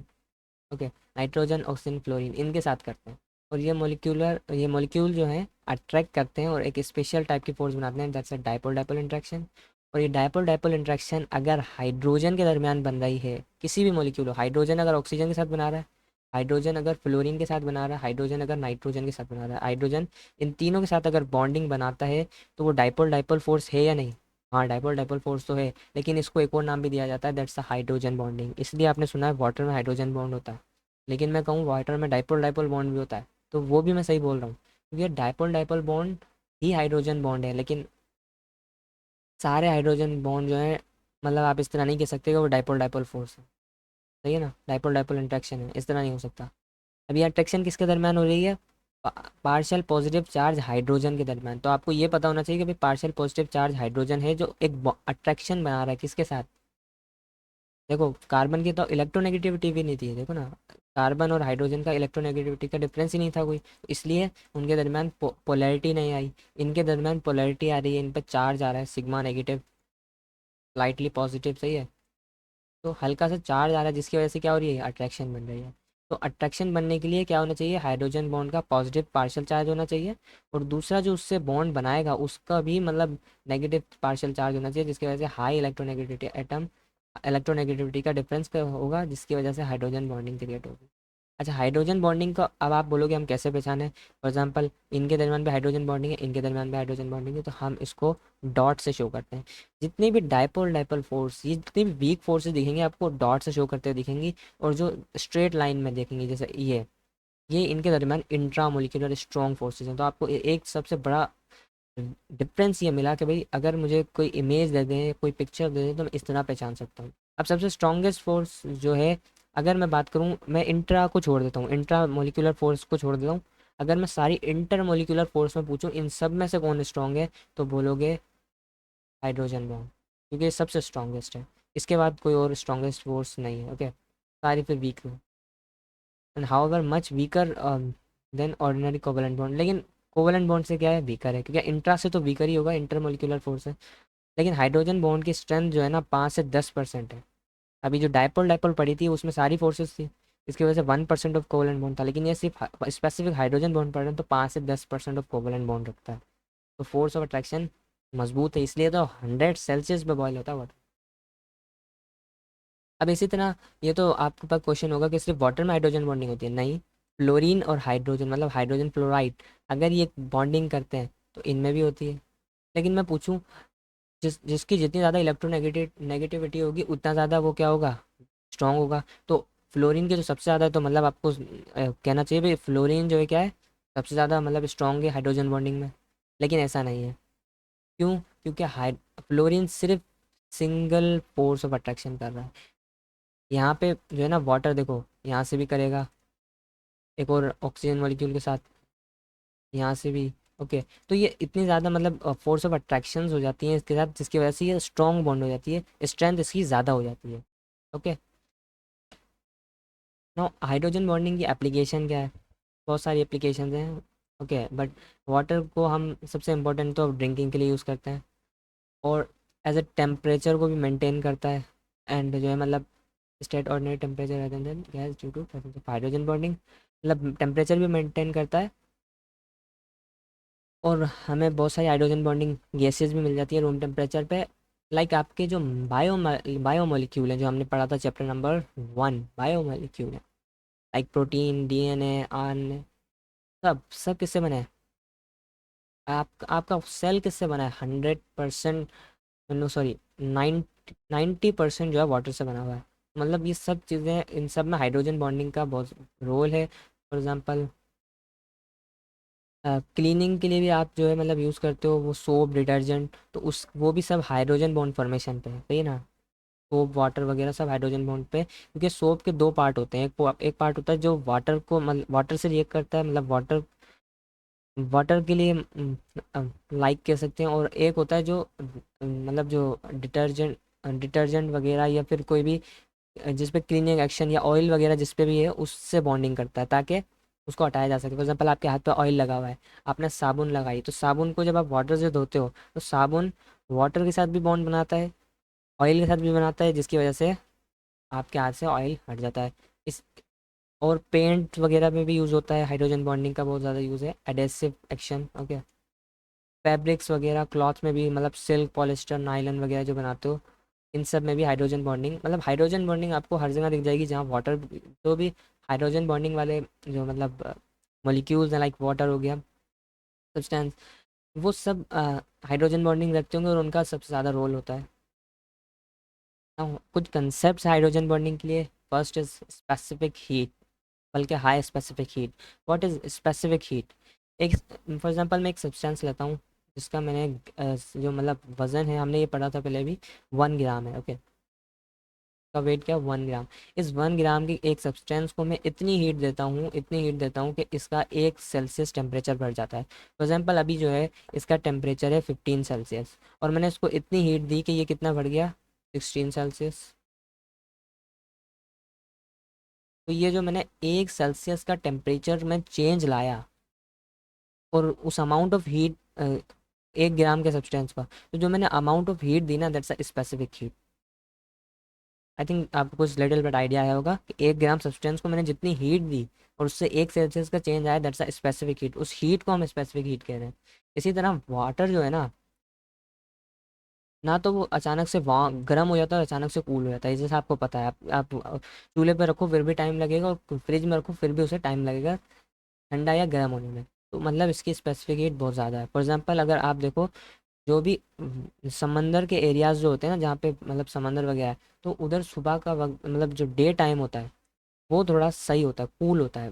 ओके, नाइट्रोजन, ऑक्सीजन, फ्लोरीन इनके साथ करते हैं। और ये मॉलिक्यूल जो है अट्रैक्ट करते हैं और एक स्पेशल टाइप की फोर्स बनाते हैं, that's a dipole dipole interaction. और ये डायपोल डायपोल इंट्रैक्शन अगर हाइड्रोजन के दरमियान बन रही है, किसी भी मॉलिक्यूल हो, हाइड्रोजन अगर ऑक्सीजन के साथ बना रहा है, हाइड्रोजन अगर फ्लोरीन के साथ बना रहा है, हाइड्रोजन अगर नाइट्रोजन के साथ बना रहा है, हाइड्रोजन इन तीनों के साथ अगर बॉन्डिंग बनाता है, तो वो डायपोल डायपोल फोर्स है या नहीं? हाँ, डायपोल डायपोल फोर्स तो है, लेकिन इसको एक और नाम भी दिया जाता है, दैट्स अ हाइड्रोजन बॉन्डिंग। इसलिए आपने सुना है वाटर में हाइड्रोजन बॉन्ड होता है, लेकिन मैं कहूँ वाटर में डायपोल डायपोल बॉन्ड भी होता है, तो वो भी मैं सही बोल रहा हूँ, क्योंकि डायपोल डायपोल बॉन्ड ही हाइड्रोजन बॉन्ड है। लेकिन सारे हाइड्रोजन बॉन्ड जो है, मतलब आप इस तरह नहीं कह सकते कि वो डायपोल डायपोल फोर्स है। सही है ना, डायपोल डायपोल इंट्रैक्शन है, इस तरह नहीं हो सकता। अब ये अट्रैक्शन किसके दरमियान हो रही है? पार्शियल पॉजिटिव चार्ज हाइड्रोजन के दरमियान। तो आपको ये पता होना चाहिए कि भाई पार्शियल पॉजिटिव चार्ज हाइड्रोजन है जो एक अट्रैक्शन बना रहा है, किसके साथ? देखो कार्बन की तो इलेक्ट्रोनेगेटिविटी भी नहीं थी, देखो ना, कार्बन और हाइड्रोजन का इलेक्ट्रोनेगेटिविटी का डिफरेंस ही नहीं था कोई, तो इसलिए उनके दरमियान पोलैरिटी नहीं आई। इनके दरमियान पोलैरिटी आ रही है, इन पर चार्ज आ रहा है, सिग्मा नेगेटिव, स्लाइटली पॉजिटिव, सही है। तो हल्का सा चार्ज आ रहा है, जिसकी वजह से क्या हो रही है, अट्रैक्शन बन रही है। तो अट्रैक्शन बनने के लिए क्या होना चाहिए, हाइड्रोजन बॉन्ड का पॉजिटिव पार्शियल चार्ज होना चाहिए, और दूसरा जो उससे बॉन्ड बनाएगा उसका भी मतलब नेगेटिव पार्शियल चार्ज होना चाहिए, जिसकी वजह से हाई इलेक्ट्रोनेगेटिविटी एटम, इलेक्ट्रोनेगेटिविटी का डिफरेंस होगा, जिसकी वजह से हाइड्रोजन बॉन्डिंग क्रिएट होगी। अच्छा, हाइड्रोजन बॉन्डिंग का अब आप बोलोगे हम कैसे पहचानें? फॉर एग्जांपल इनके दरमियान भी हाइड्रोजन बॉन्डिंग है, इनके दरमियान भी हाइड्रोजन बॉन्डिंग है, तो हम इसको डॉट से शो करते हैं। जितनी भी डायपोल डायपोल फोर्स, ये जितनी भी वीक फोर्सेस दिखेंगे आपको डॉट से शो करते हुए दिखेंगी, और जो स्ट्रेट लाइन में देखेंगी जैसे ये इनके दरमियान इंट्रा मोलिकुलर स्ट्रॉन्ग फोर्सेस हैं। तो आपको एक सबसे बड़ा डिफरेंस ये मिला कि भाई अगर मुझे कोई इमेज दे दें, कोई पिक्चर दे दें, तो मैं इस तरह पहचान सकता हूँ। अब सबसे स्ट्रॉन्गेस्ट फोर्स जो है, अगर मैं बात करूँ, मैं इंट्रा को छोड़ देता हूँ, इंट्रा मोलिकुलर फोर्स को छोड़ देता हूँ, अगर मैं सारी इंटर मोलिकुलर फोर्स में पूछूं इन सब में से कौन स्ट्रॉन्ग है, तो बोलोगे हाइड्रोजन बॉन्ड, क्योंकि ये सबसे स्ट्रॉन्गेस्ट है। इसके बाद कोई और स्ट्रॉन्गेस्ट फोर्स नहीं है। ओके, सारी फिर वीक है, and how ever much weaker then ordinary covalent bond. लेकिन कोवलेंट बॉन्ड से क्या है, वीकर है, क्योंकि इंट्रा से तो वीकर ही होगा, इंटर मोलिकुलर फोर्स है। लेकिन हाइड्रोजन बॉन्ड की स्ट्रेंथ जो है ना 5 से 10% है। अभी जो डायपोल डायपोल पड़ी थी उसमें सारी फोर्सेस थी, इसकी वजह से 1% ऑफ कोवलेंट बॉन्ड था, लेकिन ये सिर्फ स्पेसिफिक हाइड्रोजन बॉन्ड पड़ रहे हैं, तो 5 से 10% ऑफ कोवलेंट बॉन्ड रखता है। तो फोर्स ऑफ अट्रैक्शन मजबूत है, इसलिए तो 100 सेल्सियस पे बॉयल होता है वाटर। अब इसी तरह ये तो आपके पास क्वेश्चन होगा कि सिर्फ वाटर में हाइड्रोजन बॉन्डिंग होती है, नहीं, फ्लोरीन और हाइड्रोजन मतलब हाइड्रोजन फ्लोराइड, अगर ये बॉन्डिंग करते हैं तो इनमें भी होती है। लेकिन मैं पूछूं, जिसकी जितनी ज़्यादा नेगेटिविटी होगी उतना ज़्यादा वो क्या होगा, स्ट्रांग होगा। तो फ्लोरीन के जो सबसे ज़्यादा, तो मतलब आपको कहना चाहिए भाई फ्लोरीन जो है क्या है, सबसे ज़्यादा मतलब स्ट्रांग है हाइड्रोजन बॉन्डिंग में। लेकिन ऐसा नहीं है, क्यों? क्योंकि हाई फ्लोरीन सिर्फ सिंगल फोर्स ऑफ अट्रैक्शन कर रहा है। यहाँ पे जो है ना वाटर, देखो यहाँ से भी करेगा एक और ऑक्सीजन मॉलिक्यूल के साथ, यहाँ से भी। ओके, तो ये इतनी ज़्यादा मतलब फोर्स ऑफ अट्रैक्शंस हो जाती हैं इसके साथ, जिसकी वजह से ये स्ट्रॉन्ग बॉन्ड हो जाती है, स्ट्रेंथ इसकी ज़्यादा हो जाती है। ओके, नो हाइड्रोजन बॉन्डिंग की एप्लीकेशन क्या है? बहुत सारी एप्लीकेशंस हैं। ओके, बट वाटर को हम सबसे इम्पोर्टेंट तो ड्रिंकिंग के लिए यूज़ करते हैं, और एज ए टेम्परेचर को भी मेंटेन करता है, एंड जो है मतलब स्टेट ऑर्डिनरी टेम्परेचर रहते हैं gas due to hydrogen bonding, मतलब टेम्परेचर भी मेंटेन करता है। और हमें बहुत सारी हाइड्रोजन बॉन्डिंग गैसेस भी मिल जाती है रूम टेम्परेचर पे। लाइक आपके जो बायोमोलिक्यूल हैं, जो हमने पढ़ा था चैप्टर नंबर 1, बायोमोलिक्यूल है, लाइक प्रोटीन, डीएनए, आरएनए, सब किससे बने हैं? आपका सेल किससे बना है? 100%, नो सॉरी, 90% जो है वाटर से बना हुआ है। मतलब ये सब चीज़ें, इन सब में हाइड्रोजन बॉन्डिंग का बहुत रोल है। फॉर एग्जांपल क्लीनिंग के लिए भी आप जो है मतलब यूज़ करते हो वो सोप डिटर्जेंट, तो उस वो भी सब हाइड्रोजन बॉन्ड फॉर्मेशन पे है, सही है ना। सोप वाटर वगैरह सब हाइड्रोजन बॉन्ड पे, क्योंकि सोप के दो पार्ट होते हैं, एक पार्ट होता है जो वाटर को मतलब वाटर से रिएक्ट करता है, मतलब वाटर वाटर के लिए लाइक कह सकते हैं, और एक होता है जो मतलब जो डिटर्जेंट डिटर्जेंट वगैरह या फिर कोई भी जिस पे क्लीनिंग एक्शन या ऑयल वगैरह जिस पे भी है उससे बॉन्डिंग करता है, ताकि उसको हटाया जा सके। फॉर एग्जाम्पल आपके हाथ पे ऑयल लगा हुआ है, आपने साबुन लगाई, तो साबुन को जब आप वाटर से धोते हो तो साबुन वाटर के साथ भी बॉन्ड बनाता है, ऑयल के साथ भी बनाता है, जिसकी वजह से आपके हाथ से ऑयल हट जाता है। इस और पेंट वगैरह में भी यूज़ होता है, हाइड्रोजन बॉन्डिंग का बहुत ज़्यादा यूज़ है, एडेसिव एक्शन। ओके, फैब्रिक्स वगैरह क्लॉथ में भी, मतलब सिल्क पॉलिस्टर नायलॉन वगैरह जो बनाते हो, इन सब में भी हाइड्रोजन बॉन्डिंग, मतलब हाइड्रोजन बॉन्डिंग आपको हर जगह दिख जाएगी जहाँ वाटर, जो भी हाइड्रोजन बॉन्डिंग वाले जो मतलब मॉलिक्यूल्स हैं, लाइक वाटर हो गया सब्सटेंस, वो सब हाइड्रोजन बॉन्डिंग रखते होंगे और उनका सबसे ज़्यादा रोल होता है। Now, कुछ कंसेप्ट हाइड्रोजन बॉन्डिंग के लिए, फर्स्ट इज स्पेसिफिक हीट, बल्कि high specific heat. What is specific heat? एक फॉर एग्जांपल मैं एक सब्सटेंस लेता हूँ जिसका मैंने जो मतलब वज़न है, हमने ये पढ़ा था पहले भी, 1 ग्राम है। ओके, का वेट क्या, 1 ग्राम। इस 1 ग्राम की एक सब्सटेंस को मैं इतनी हीट देता हूँ, इतनी हीट देता हूँ कि इसका 1 सेल्सियस टेम्परेचर बढ़ जाता है। फॉर एग्जाम्पल अभी जो है इसका टेम्परेचर है 15 सेल्सियस, और मैंने इसको इतनी हीट दी कि ये कितना बढ़ गया, 16 सेल्सियस। तो ये जो मैंने 1 सेल्सियस का टेम्परेचर में चेंज लाया, और उस अमाउंट ऑफ हीट 1 ग्राम के सब्सटेंस का, तो जो मैंने अमाउंट ऑफ हीट दी ना, that's a specific heat. I think आपको कुछ लिटिल बट आइडिया आया होगा कि 1 ग्राम सब्सटेंस को मैंने जितनी हीट दी और उससे 1 सेल्सियस का चेंज आया, दैट्स अ स्पेसिफिक हीट। उस हीट को हम स्पेसिफिक हीट कह रहे हैं। इसी तरह वाटर जो है ना तो वो अचानक से वहाँ गर्म हो जाता है और अचानक से कूल हो जाता है, जैसे आपको पता है, आप चूल्हे पर रखो फिर भी टाइम लगेगा, और फ्रिज में रखो फिर भी उसे टाइम लगेगा ठंडा या गर्म होने में। तो मतलब इसकी स्पेसिफिक हीट बहुत ज़्यादा है। फॉर एग्जांपल अगर आप देखो, जो भी समंदर के एरियाज जो होते हैं ना, जहाँ पे मतलब समंदर वगैरह है, तो उधर सुबह का वक्त मतलब जो डे टाइम होता है वो थोड़ा सही होता है, कूल होता है,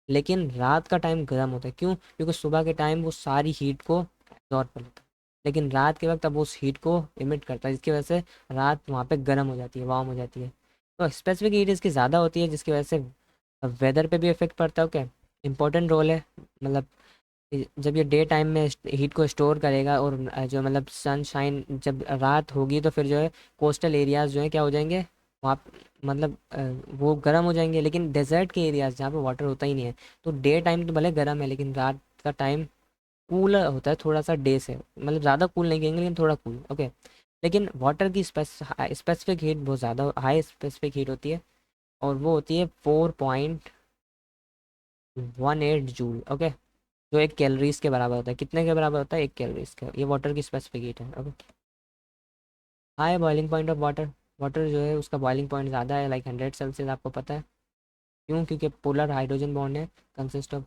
लेकिन रात का टाइम गर्म होता है। क्यों? क्योंकि सुबह के टाइम वो सारी हीट को एब्जॉर्ब कर लेता है, लेकिन रात के वक्त अब उस हीट को इमिट करता है, जिसकी वजह से रात वहाँ पे गर्म हो जाती है, वार्म हो जाती है। तो स्पेसिफिक हीट इसकी ज़्यादा होती है, जिसकी वजह से वेदर पे भी इफेक्ट पड़ता है। ओके, इंपॉर्टेंट रोल है, मतलब जब ये डे टाइम में हीट को स्टोर करेगा, और जो मतलब सनशाइन जब रात होगी तो फिर जो है कोस्टल एरियाज जो है क्या हो जाएंगे, वहाँ मतलब वो गर्म हो जाएंगे। लेकिन डेजर्ट के एरियाज जहाँ पे वाटर होता ही नहीं है, तो डे टाइम तो भले गर्म है, लेकिन रात का टाइम कूल होता है थोड़ा सा डे से, मतलब ज़्यादा कूल नहीं कहेंगे लेकिन थोड़ा कूल। ओके, लेकिन वाटर की स्पेसिफिक हीट बहुत ज़्यादा हाई स्पेसिफिक हीट होती है, और वो होती है 4.18 जूल। ओके, जो 1 कैलोरीज के बराबर होता है। कितने के बराबर होता है? 1 कैलोरीज के। ये वाटर की स्पेसिफिक हीट है। Okay, high boiling point of water, water जो है उसका बॉइलिंग पॉइंट ज़्यादा है, लाइक 100 सेल्सियस, आपको पता है क्यों? क्योंकि पोलर हाइड्रोजन बॉन्ड है, कंसिस्ट ऑफ।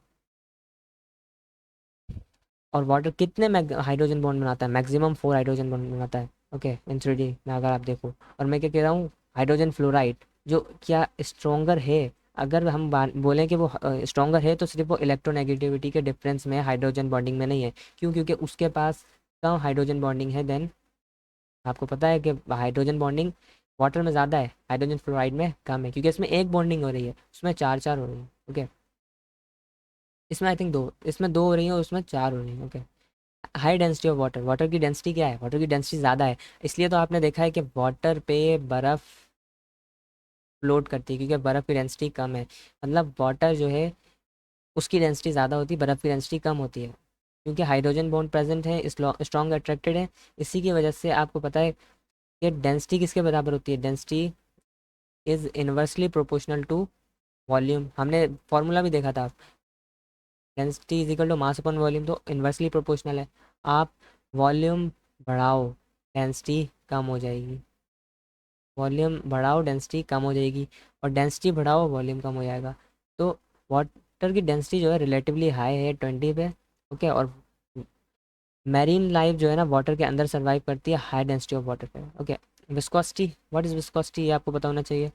और वाटर कितने हाइड्रोजन बॉन्ड बनाता है? मैक्सिमम 4 हाइड्रोजन बॉन्ड बनाता है। ओके, इन 3D में अगर आप देखो, और मैं क्या कह रहा हूँ, हाइड्रोजन फ्लोराइड जो क्या स्ट्रोंगर है, अगर हम बोलें कि वो स्ट्रोंगर है, तो सिर्फ वो इलेक्ट्रोनेगेटिविटी के डिफरेंस में हाइड्रोजन बॉन्डिंग में नहीं है। क्यों? क्योंकि उसके पास कम हाइड्रोजन बॉन्डिंग है देन, आपको पता है कि हाइड्रोजन बॉन्डिंग वाटर में ज़्यादा है, हाइड्रोजन फ्लोराइड में कम है, क्योंकि इसमें एक बॉन्डिंग हो रही है, उसमें चार चार हो रही है। ओके, इसमें आई थिंक दो, इसमें दो हो रही है और उसमें चार हो रही है। Okay, high density of water, water की डेंसिटी क्या है? वाटर की डेंसिटी ज़्यादा है, इसलिए तो आपने देखा है कि वाटर पे बर्फ़ फ्लोट करती है, क्योंकि बर्फ़ की डेंसिटी कम है। मतलब वाटर जो है उसकी डेंसिटी ज़्यादा होती है, बर्फ़ की डेंसिटी कम होती है, क्योंकि हाइड्रोजन बॉन्ड प्रेजेंट है, स्ट्रॉन्ग अट्रैक्टेड है। इसी की वजह से आपको पता है कि डेंसिटी किसके बराबर होती है? Density is inversely proportional to volume. हमने फार्मूला भी देखा था, density is equal to mass upon volume, तो इन्वर्सली प्रोपोर्शनल है। आप वॉल्यूम बढ़ाओ, डेंसिटी कम हो जाएगी, वॉल्यूम बढ़ाओ डेंसिटी कम हो जाएगी, और डेंसिटी बढ़ाओ वॉल्यूम कम हो जाएगा। तो वाटर की डेंसिटी जो है रिलेटिवली हाई है 20 पे। ओके, और मैरीन लाइफ जो है ना वाटर के अंदर सर्वाइव करती है हाई डेंसिटी ऑफ वाटर पे। Okay, viscosity, what is viscosity, ये आपको पता होना चाहिए।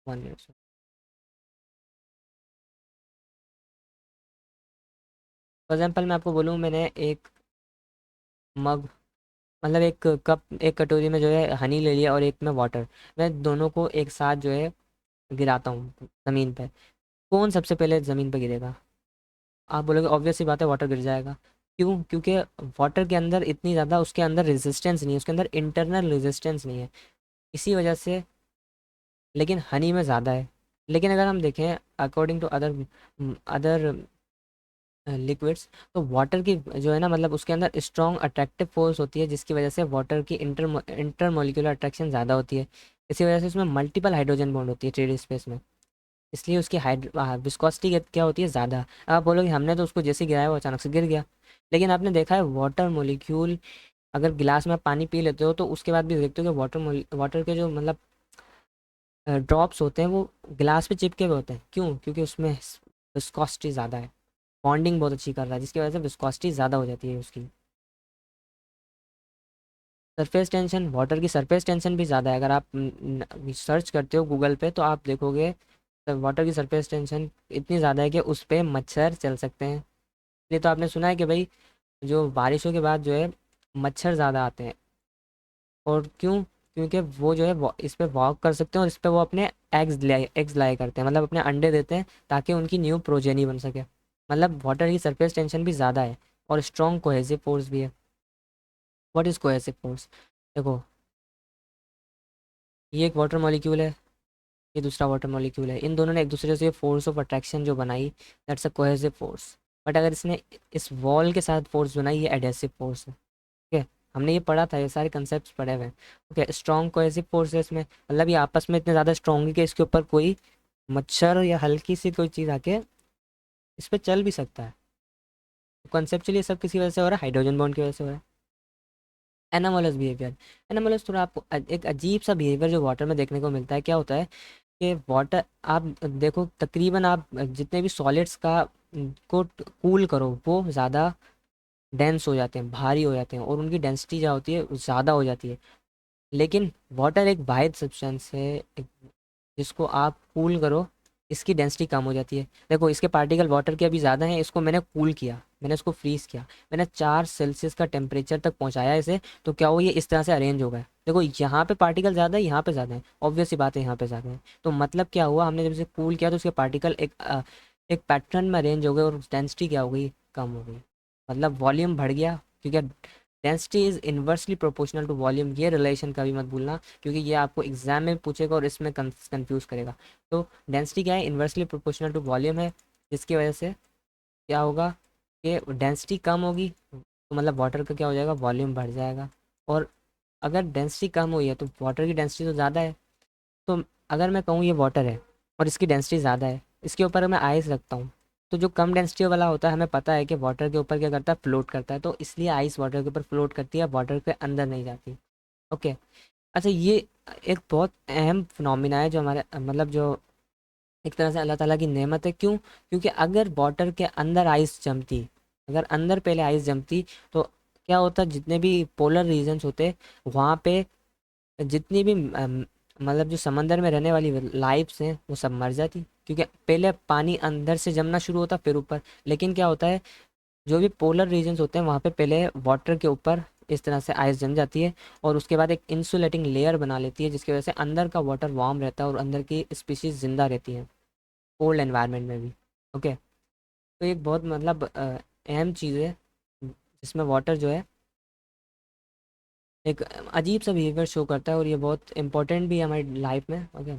1 मिनट। फॉर एग्जाम्पल मैं आपको बोलूँ, मैंने एक मग, मतलब एक कप, एक कटोरी में जो है हनी ले लिया और एक में वाटर, मैं दोनों को एक साथ जो है गिराता हूँ ज़मीन पे। कौन सबसे पहले ज़मीन पे गिरेगा? आप बोलोगे ऑब्वियस सी बात है, वाटर गिर जाएगा। क्यों? क्योंकि वाटर के अंदर इतनी ज़्यादा उसके अंदर रेजिस्टेंस नहीं है, उसके अंदर इंटरनल रेजिस्टेंस नहीं है, इसी वजह से। लेकिन हनी में ज़्यादा है। लेकिन अगर हम देखें according to other other liquids, तो वाटर की जो है ना, मतलब उसके अंदर स्ट्रॉन्ग अट्रैक्टिव फोर्स होती है, जिसकी वजह से वाटर की इंटर मॉलिक्यूलर अट्रैक्शन ज़्यादा होती है। इसी वजह से उसमें मल्टीपल हाइड्रोजन बॉन्ड होती है 3D स्पेस में, इसलिए उसकी विस्कोसिटी क्या होती है, ज़्यादा। आप बोलोगे हमने तो उसको जैसे गिराया वो अचानक से गिर गया, लेकिन आपने देखा है वाटर मॉलिक्यूल, अगर गिलास में आप पानी पी लेते हो तो उसके बाद भी देखते हो कि वाटर के जो मतलब ड्रॉप्स होते हैं वो गिलास पे चिपके हुए होते हैं। क्यों? क्योंकि उसमें विस्कोसिटी ज़्यादा है, बॉन्डिंग बहुत अच्छी कर रहा है, जिसकी वजह से विस्कोसिटी ज़्यादा हो जाती है उसकी। सरफेस टेंशन, वाटर की सरफेस टेंशन भी ज़्यादा है। अगर आप सर्च करते हो गूगल पे तो आप देखोगे वाटर की सरफेस टेंशन इतनी ज़्यादा है कि उस पे मच्छर चल सकते हैं। इसलिए तो आपने सुना है कि भाई जो बारिशों के बाद जो है मच्छर ज़्यादा आते हैं। और क्यों? क्योंकि वो जो है इस पे वॉक कर सकते हैं और इस पे वो अपने एग्स लाए करते हैं, मतलब अपने अंडे देते हैं ताकि उनकी न्यू प्रोजेनी बन सके। मतलब वाटर की सरफेस टेंशन भी ज़्यादा है और स्ट्रॉन्ग कोहेसिव फोर्स भी है। What is cohesive force? देखो, ये एक वाटर मॉलिक्यूल है, ये दूसरा वाटर मॉलिक्यूल है, इन दोनों ने एक दूसरे से फोर्स ऑफ अट्रैक्शन जो बनाई, that's a cohesive force. But अगर इसने इस वॉल के साथ फोर्स बनाई, ये एडेसिव फोर्स है। ठीक है, हमने ये पढ़ा था, ये सारे कंसेप्ट पढ़े हुए हैं। ओके, स्ट्रॉन्ग कोहेसिव फोर्स है इसमें, मतलब ये आपस में इतने ज़्यादा स्ट्रॉन्ग है कि इसके ऊपर कोई मच्छर या हल्की सी कोई चीज़ आके इस पर चल भी सकता है। तो कॉन्सेप्चुअली ये सब किसी वजह से हो रहा है, हाइड्रोजन बॉन्ड की वजह से हो रहा है। एनामोलस बिहेवियर, एनामोलस थोड़ा आपको एक अजीब सा बिहेवियर जो वाटर में देखने को मिलता है। क्या होता है कि वाटर, आप देखो तकरीबन आप जितने भी सॉलिड्स का को कूल करो वो ज़्यादा डेंस हो जाते हैं, भारी हो जाते हैं, और उनकी डेंसिटी जो होती है ज़्यादा हो जाती है। लेकिन वाटर एक वाहिद सब्सटेंस है, जिसको आप कूल करो इसकी डेंसिटी कम हो जाती है। देखो इसके पार्टिकल वाटर के अभी ज़्यादा हैं, इसको मैंने कूल किया, मैंने इसको फ्रीज़ किया, मैंने 4 सेल्सियस का टेम्परेचर तक पहुंचाया इसे, तो क्या हो, ये इस तरह से अरेंज होगा। देखो यहाँ पे पार्टिकल ज़्यादा है, यहाँ पे ज़्यादा है, ऑब्वियस सी बात है यहाँ पे ज़्यादा है। तो मतलब क्या हुआ, हमने जब इसे कूल किया तो उसके पार्टिकल एक पैटर्न में अरेंज हो गए और डेंसिटी क्या हो गई, कम हो गई। मतलब वॉल्यूम बढ़ गया, क्योंकि density is inversely proportional to volume. ये रिलेशन कभी मत भूलना, क्योंकि ये आपको एग्जाम में पूछेगा और इसमें कंफ्यूज करेगा। तो डेंसिटी क्या है, इन्वर्सली प्रोपोर्शनल टू वॉल्यूम है, जिसकी वजह से क्या होगा कि डेंसिटी कम होगी तो मतलब वाटर का क्या हो जाएगा, वॉल्यूम बढ़ जाएगा। और अगर डेंसिटी कम हुई है तो वाटर की डेंसिटी तो ज़्यादा है। तो अगर मैं कहूँ ये वाटर है और इसकी डेंसिटी ज़्यादा है, इसके ऊपर मैं आइस रखता हूँ, तो जो कम डेंसिटी वाला होता है, हमें पता है कि वाटर के ऊपर क्या करता है, फ्लोट करता है, तो इसलिए आइस वाटर के ऊपर फ्लोट करती है, वाटर के अंदर नहीं जाती। ओके। अच्छा, ये एक बहुत अहम फिनोमिना है जो हमारे मतलब जो एक तरह से अल्लाह ताला की नेमत है। क्यों? क्योंकि अगर वाटर के अंदर आइस जमती, अगर अंदर पहले आइस जमती, तो क्या होता, जितने भी पोलर रीजन्स होते वहाँ पे जितनी भी मतलब जो समंदर में रहने वाली लाइफ्स हैं वो सब मर जाती, क्योंकि पहले पानी अंदर से जमना शुरू होता फिर ऊपर। लेकिन क्या होता है, जो भी पोलर रीजन्स होते हैं वहाँ पे पहले वाटर के ऊपर इस तरह से आइस जम जाती है, और उसके बाद एक इंसुलेटिंग लेयर बना लेती है, जिसकी वजह से अंदर का वाटर वार्म रहता है और अंदर की स्पीशीज जिंदा रहती हैं कोल्ड एनवायरनमेंट में भी। ओके। तो एक बहुत मतलब अहम चीज़ है जिसमें वाटर जो है एक अजीब सा बिहेवियर शो करता है, और ये बहुत इंपॉर्टेंट भी है हमारी लाइफ में। ओके।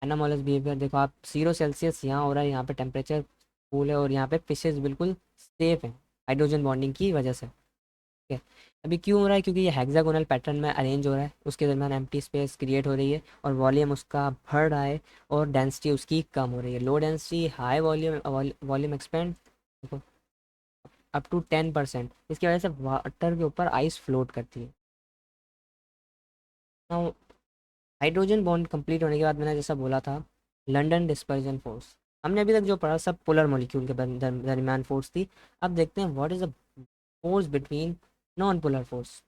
एनामोलस बिहेवियर देखो आप, 0 सेल्सियस यहाँ हो रहा है, यहाँ पे टेम्परेचर कूल है, और यहाँ पे फिशेज बिल्कुल सेफ हैं हाइड्रोजन बॉन्डिंग की वजह से। ठीक है। अभी क्यों हो रहा है? क्योंकि ये हेक्सागोनल पैटर्न में अरेंज हो रहा है, उसके दरमियान एम्प्टी स्पेस क्रिएट हो रही है और वॉल्यूम उसका बढ़ रहा है और डेंसिटी उसकी कम हो रही है। Low density high volume, volume expand देखो अप टू 10%, इसकी वजह से वाटर के ऊपर आइस फ्लोट करती है। नाउ हाइड्रोजन बॉन्ड कंप्लीट होने के बाद मैंने जैसा बोला था, लंदन डिस्पर्जन फोर्स, हमने अभी तक जो पढ़ा सब पोलर मॉलिक्यूल के दरमियान फोर्स थी। अब देखते हैं what is the force between non polar force,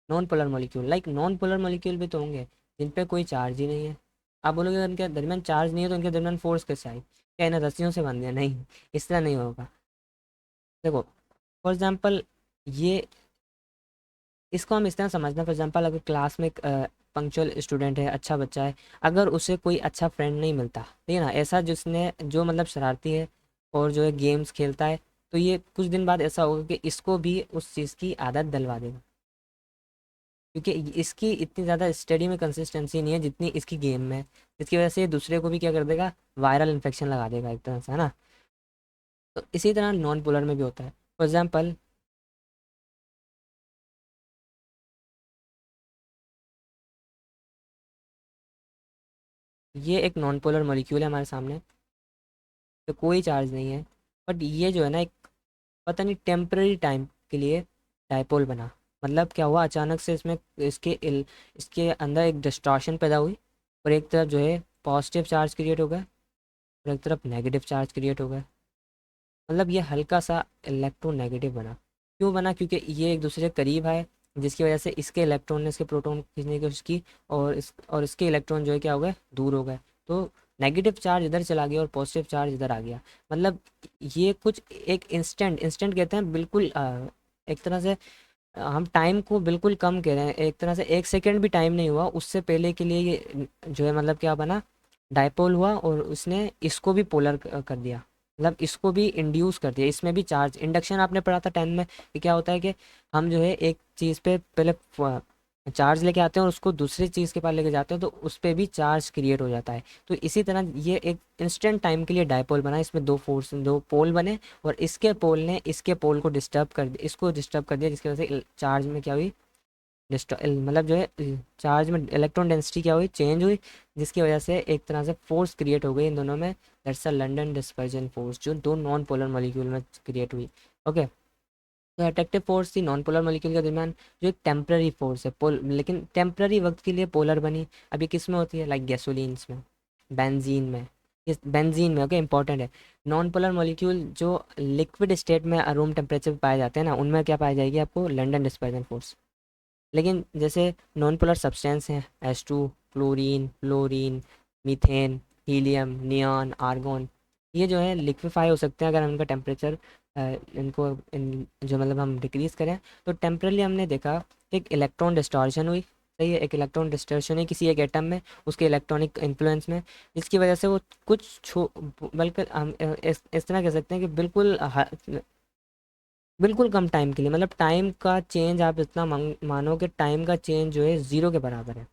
non polar molecule. Like non polar molecule भी तो होंगे जिन पे कोई चार्ज ही नहीं है। आप बोलोगे अगर इनके दरमियान चार्ज नहीं है तो इनके दरमियान फोर्स कैसे आई, क्या इन्हें रस्सियों से बांध दिया? नहीं, इस तरह नहीं होगा। देखो फॉर एग्जांपल ये इसको हम इस तरह समझना, फॉर एग्जांपल अगर क्लास में एक पंक्चुअल स्टूडेंट है, अच्छा बच्चा है, अगर उसे कोई अच्छा फ्रेंड नहीं मिलता, ठीक है ना, ऐसा जिसने जो मतलब शरारती है और जो है गेम्स खेलता है, तो ये कुछ दिन बाद ऐसा होगा कि इसको भी उस चीज़ की आदत डलवा देगा, क्योंकि इसकी इतनी ज़्यादा स्टडी में कंसिस्टेंसी नहीं है जितनी इसकी गेम में है, जिसकी वजह से ये दूसरे को भी क्या कर देगा, वायरल इन्फेक्शन लगा देगा एक तरह से, है ना। तो इसी तरह नॉन पोलर में भी होता है। फॉर एग्जाम्पल ये एक नॉन पोलर मॉलिक्यूल है हमारे सामने, तो कोई चार्ज नहीं है, बट ये जो है ना एक पता नहीं टेम्पररी टाइम के लिए डायपोल बना। मतलब क्या हुआ, अचानक से इसमें इसके अंदर एक डिस्टॉर्शन पैदा हुई, और एक तरफ जो है पॉजिटिव चार्ज क्रिएट हो गया और एक तरफ नेगेटिव चार्ज क्रिएट हो गया। मतलब ये हल्का सा इलेक्ट्रोनेगेटिव बना। क्यों बना? क्योंकि ये एक दूसरे के करीब आए, जिसकी वजह से इसके इलेक्ट्रॉन ने इसके प्रोटॉन खींचने की कोशिश की, और इसके इलेक्ट्रॉन जो है क्या हो गए, दूर हो गए। तो नेगेटिव चार्ज इधर चला गया और पॉजिटिव चार्ज इधर आ गया। मतलब ये कुछ एक इंस्टेंट इंस्टेंट कहते हैं बिल्कुल, एक तरह से हम टाइम को बिल्कुल कम कह रहे हैं, एक तरह से एक सेकंड भी टाइम नहीं हुआ उससे पहले के लिए ये जो है मतलब क्या बना, डायपोल हुआ, और उसने इसको भी पोलर कर दिया, मतलब इसको भी इंड्यूस कर दिया। इसमें भी चार्ज इंडक्शन आपने पढ़ा था 10 में, कि क्या होता है कि हम जो है एक चीज़ पे पहले चार्ज लेके आते हैं और उसको दूसरी चीज़ के पास लेके जाते हैं, तो उस पर भी चार्ज क्रिएट हो जाता है। तो इसी तरह ये एक इंस्टेंट टाइम के लिए डायपोल बना, इसमें दो पोल बने, और इसके पोल ने इसके पोल को डिस्टर्ब कर दिया, इसको डिस्टर्ब कर दिया, जिसकी वजह से चार्ज में क्या हुई, मतलब जो है चार्ज में इलेक्ट्रॉन डेंसिटी क्या हुई, चेंज हुई, जिसकी वजह से एक तरह से फोर्स क्रिएट हो गई इन दोनों में। That's a London dispersion force, जो दो नॉन पोलर मॉलिक्यूल में क्रिएट हुई। ओके, तो अट्रैक्टिव फोर्स थी नॉन पोलर मॉलिक्यूल के दरमियान, जो एक टेम्पररी फोर्स है, लेकिन टेम्पररी वक्त के लिए पोलर बनी। अभी किस में होती है, लाइक गैसोलीन्स में, बेंजीन में, इस बेंजीन में, ओके इंपॉर्टेंट है। नॉन पोलर मॉलिक्यूल जो लिक्विड स्टेट में रूम टेम्परेचर पे पाए जाते हैं ना, उनमें क्या पाई जाएगी आपको, लंडन डिस्पर्जन फोर्स। लेकिन जैसे नॉन पोलर सब्सटेंस हैं, H2, chlorine, fluorine, methane, helium, neon, argon, ये जो है लिक्विफाई हो सकते हैं अगर हम इनका टेम्परेचर जो मतलब हम डिक्रीज़ करें। तो टेम्परली हमने देखा एक इलेक्ट्रॉन डिस्टॉर्शन हुई, सही है, एक इलेक्ट्रॉन डिस्टॉर्शन है किसी एक एटम में, उसके इलेक्ट्रॉनिक इन्फ्लुएंस में, जिसकी वजह से वो कुछ बल्कि हम इस तरह कह सकते हैं कि बिल्कुल कम टाइम के लिए, मतलब टाइम का चेंज आप इतना मानो कि टाइम का चेंज जो है ज़ीरो के बराबर है,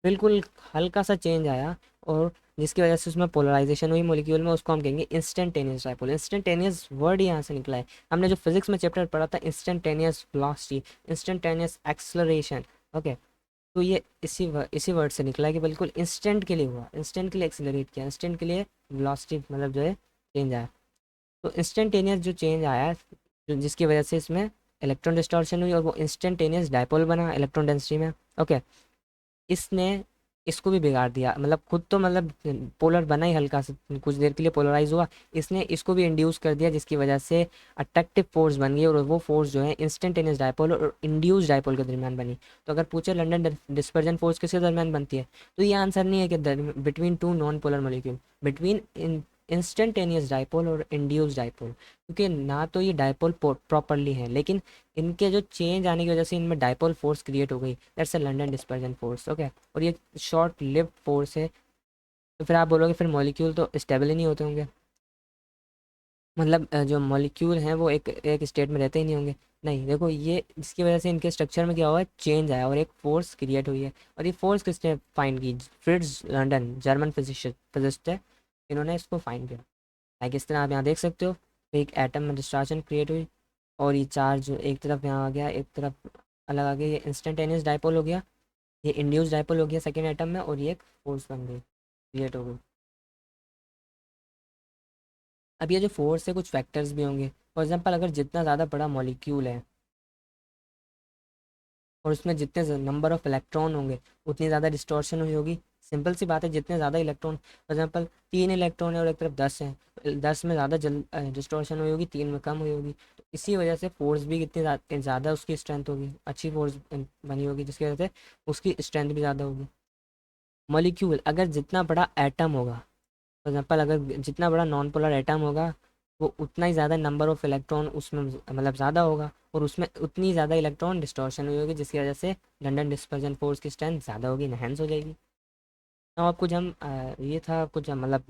बिल्कुल हल्का सा चेंज आया, और जिसकी वजह से उसमें पोलराइजेशन हुई मॉलिक्यूल में, उसको हम कहेंगे इंस्टेंटेनियस डायपोल। इंस्टेंटेनियस वर्ड यहाँ से निकला है, हमने जो फिजिक्स में चैप्टर पढ़ा था instantaneous velocity, instantaneous acceleration. Okay, तो ये इसी वर्ड से निकला है कि बिल्कुल इंस्टेंट के लिए हुआ, इंस्टेंट के लिए एक्सिलरेट किया, इंस्टेंट के लिए वेलोसिटी मतलब जो है चेंज आया। तो इंस्टेंटेनियस जो चेंज आया, जो जिसकी वजह से इसमें इलेक्ट्रॉन डिस्टॉर्शन हुई और वो इंस्टेंटेनियस डायपोल बना इलेक्ट्रॉन डेंसिटी में। ओके, इसने इसको भी बिगाड़ दिया, मतलब खुद तो मतलब पोलर बना ही हल्का सा, कुछ देर के लिए पोलराइज हुआ, इसने इसको भी इंड्यूस कर दिया, जिसकी वजह से अट्रैक्टिव फोर्स बन गई, और वो फोर्स जो है इंस्टेंटेनियस डायपोल और इंड्यूस डायपोल के दरमियान बनी। तो अगर पूछे लंडन डिस्पर्जन फोर्स किसके दरमियान बनती है, तो ये आंसर नहीं है कि between two non polar molecule, between instantaneous dipole और इंड्यूस डायपोल, क्योंकि ना तो ये डायपोल प्रॉपरली है, लेकिन इनके जो चेंज आने की वजह से इनमें डायपोल फोर्स क्रिएट हो गई, that's a London dispersion force. Okay, और ये शॉर्ट लिव्ड फोर्स है। तो फिर आप बोलोगे फिर मॉलिक्यूल तो स्टेबल ही नहीं होते होंगे, मतलब जो मॉलिक्यूल हैं वो एक एक स्टेट में रहते ही नहीं होंगे। नहीं, देखो ये जिसकी वजह से इनके स्ट्रक्चर में क्या हुआ है, चेंज आया और एक फोर्स क्रिएट हुई है, और ये फोर्स किसने फाइंड की, फ्रिट्ज लंडन, जर्मन फिजिस्ट है, इन्होंने इसको फाइंड किया। लाइक इस तरह आप यहाँ देख सकते हो, एक एटम में डिस्ट्रैक्शन क्रिएट हुई, और ये चार्ज एक तरफ यहाँ आ गया, एक तरफ अलग आ गया, ये इंस्टेंटेनियस डायपोल हो गया, ये इंड्यूस डायपोल हो गया सेकेंड एटम में, और ये एक फोर्स बन गई, क्रिएट हो गई। अब ये जो फोर्स है कुछ फैक्टर्स भी होंगे। फॉर एग्जांपल अगर जितना ज़्यादा बड़ा मॉलिक्यूल है और उसमें जितने नंबर ऑफ इलेक्ट्रॉन होंगे, उतनी ज़्यादा डिस्टॉर्शन हुई होगी। सिंपल सी बात है, जितने ज़्यादा इलेक्ट्रॉन, फॉर एग्जांपल 3 इलेक्ट्रॉन है और एक तरफ 10 हैं, तो 10 में ज़्यादा जल डिस्टॉर्शन हुई होगी, 3 में कम हुई होगी। तो इसी वजह से फोर्स भी कितनी ज़्यादा उसकी स्ट्रेंथ होगी, अच्छी फोर्स बनी होगी, जिसकी वजह से उसकी स्ट्रेंथ भी ज़्यादा होगी। मॉलिक्यूल अगर जितना बड़ा एटम होगा, फॉर एग्जांपल अगर जितना बड़ा नॉन पोलर एटम होगा, वो उतना ही ज़्यादा नंबर ऑफ़ इलेक्ट्रॉन उसमें मतलब ज़्यादा होगा, और उसमें उतनी ज़्यादा इलेक्ट्रॉन डिस्टॉर्शन हुई होगी, जिसकी वजह से लंदन डिस्पर्जन फोर्स की स्ट्रेंथ ज़्यादा होगी, इनहेंस हो जाएगी। तो अब कुछ हम ये था कुछ मतलब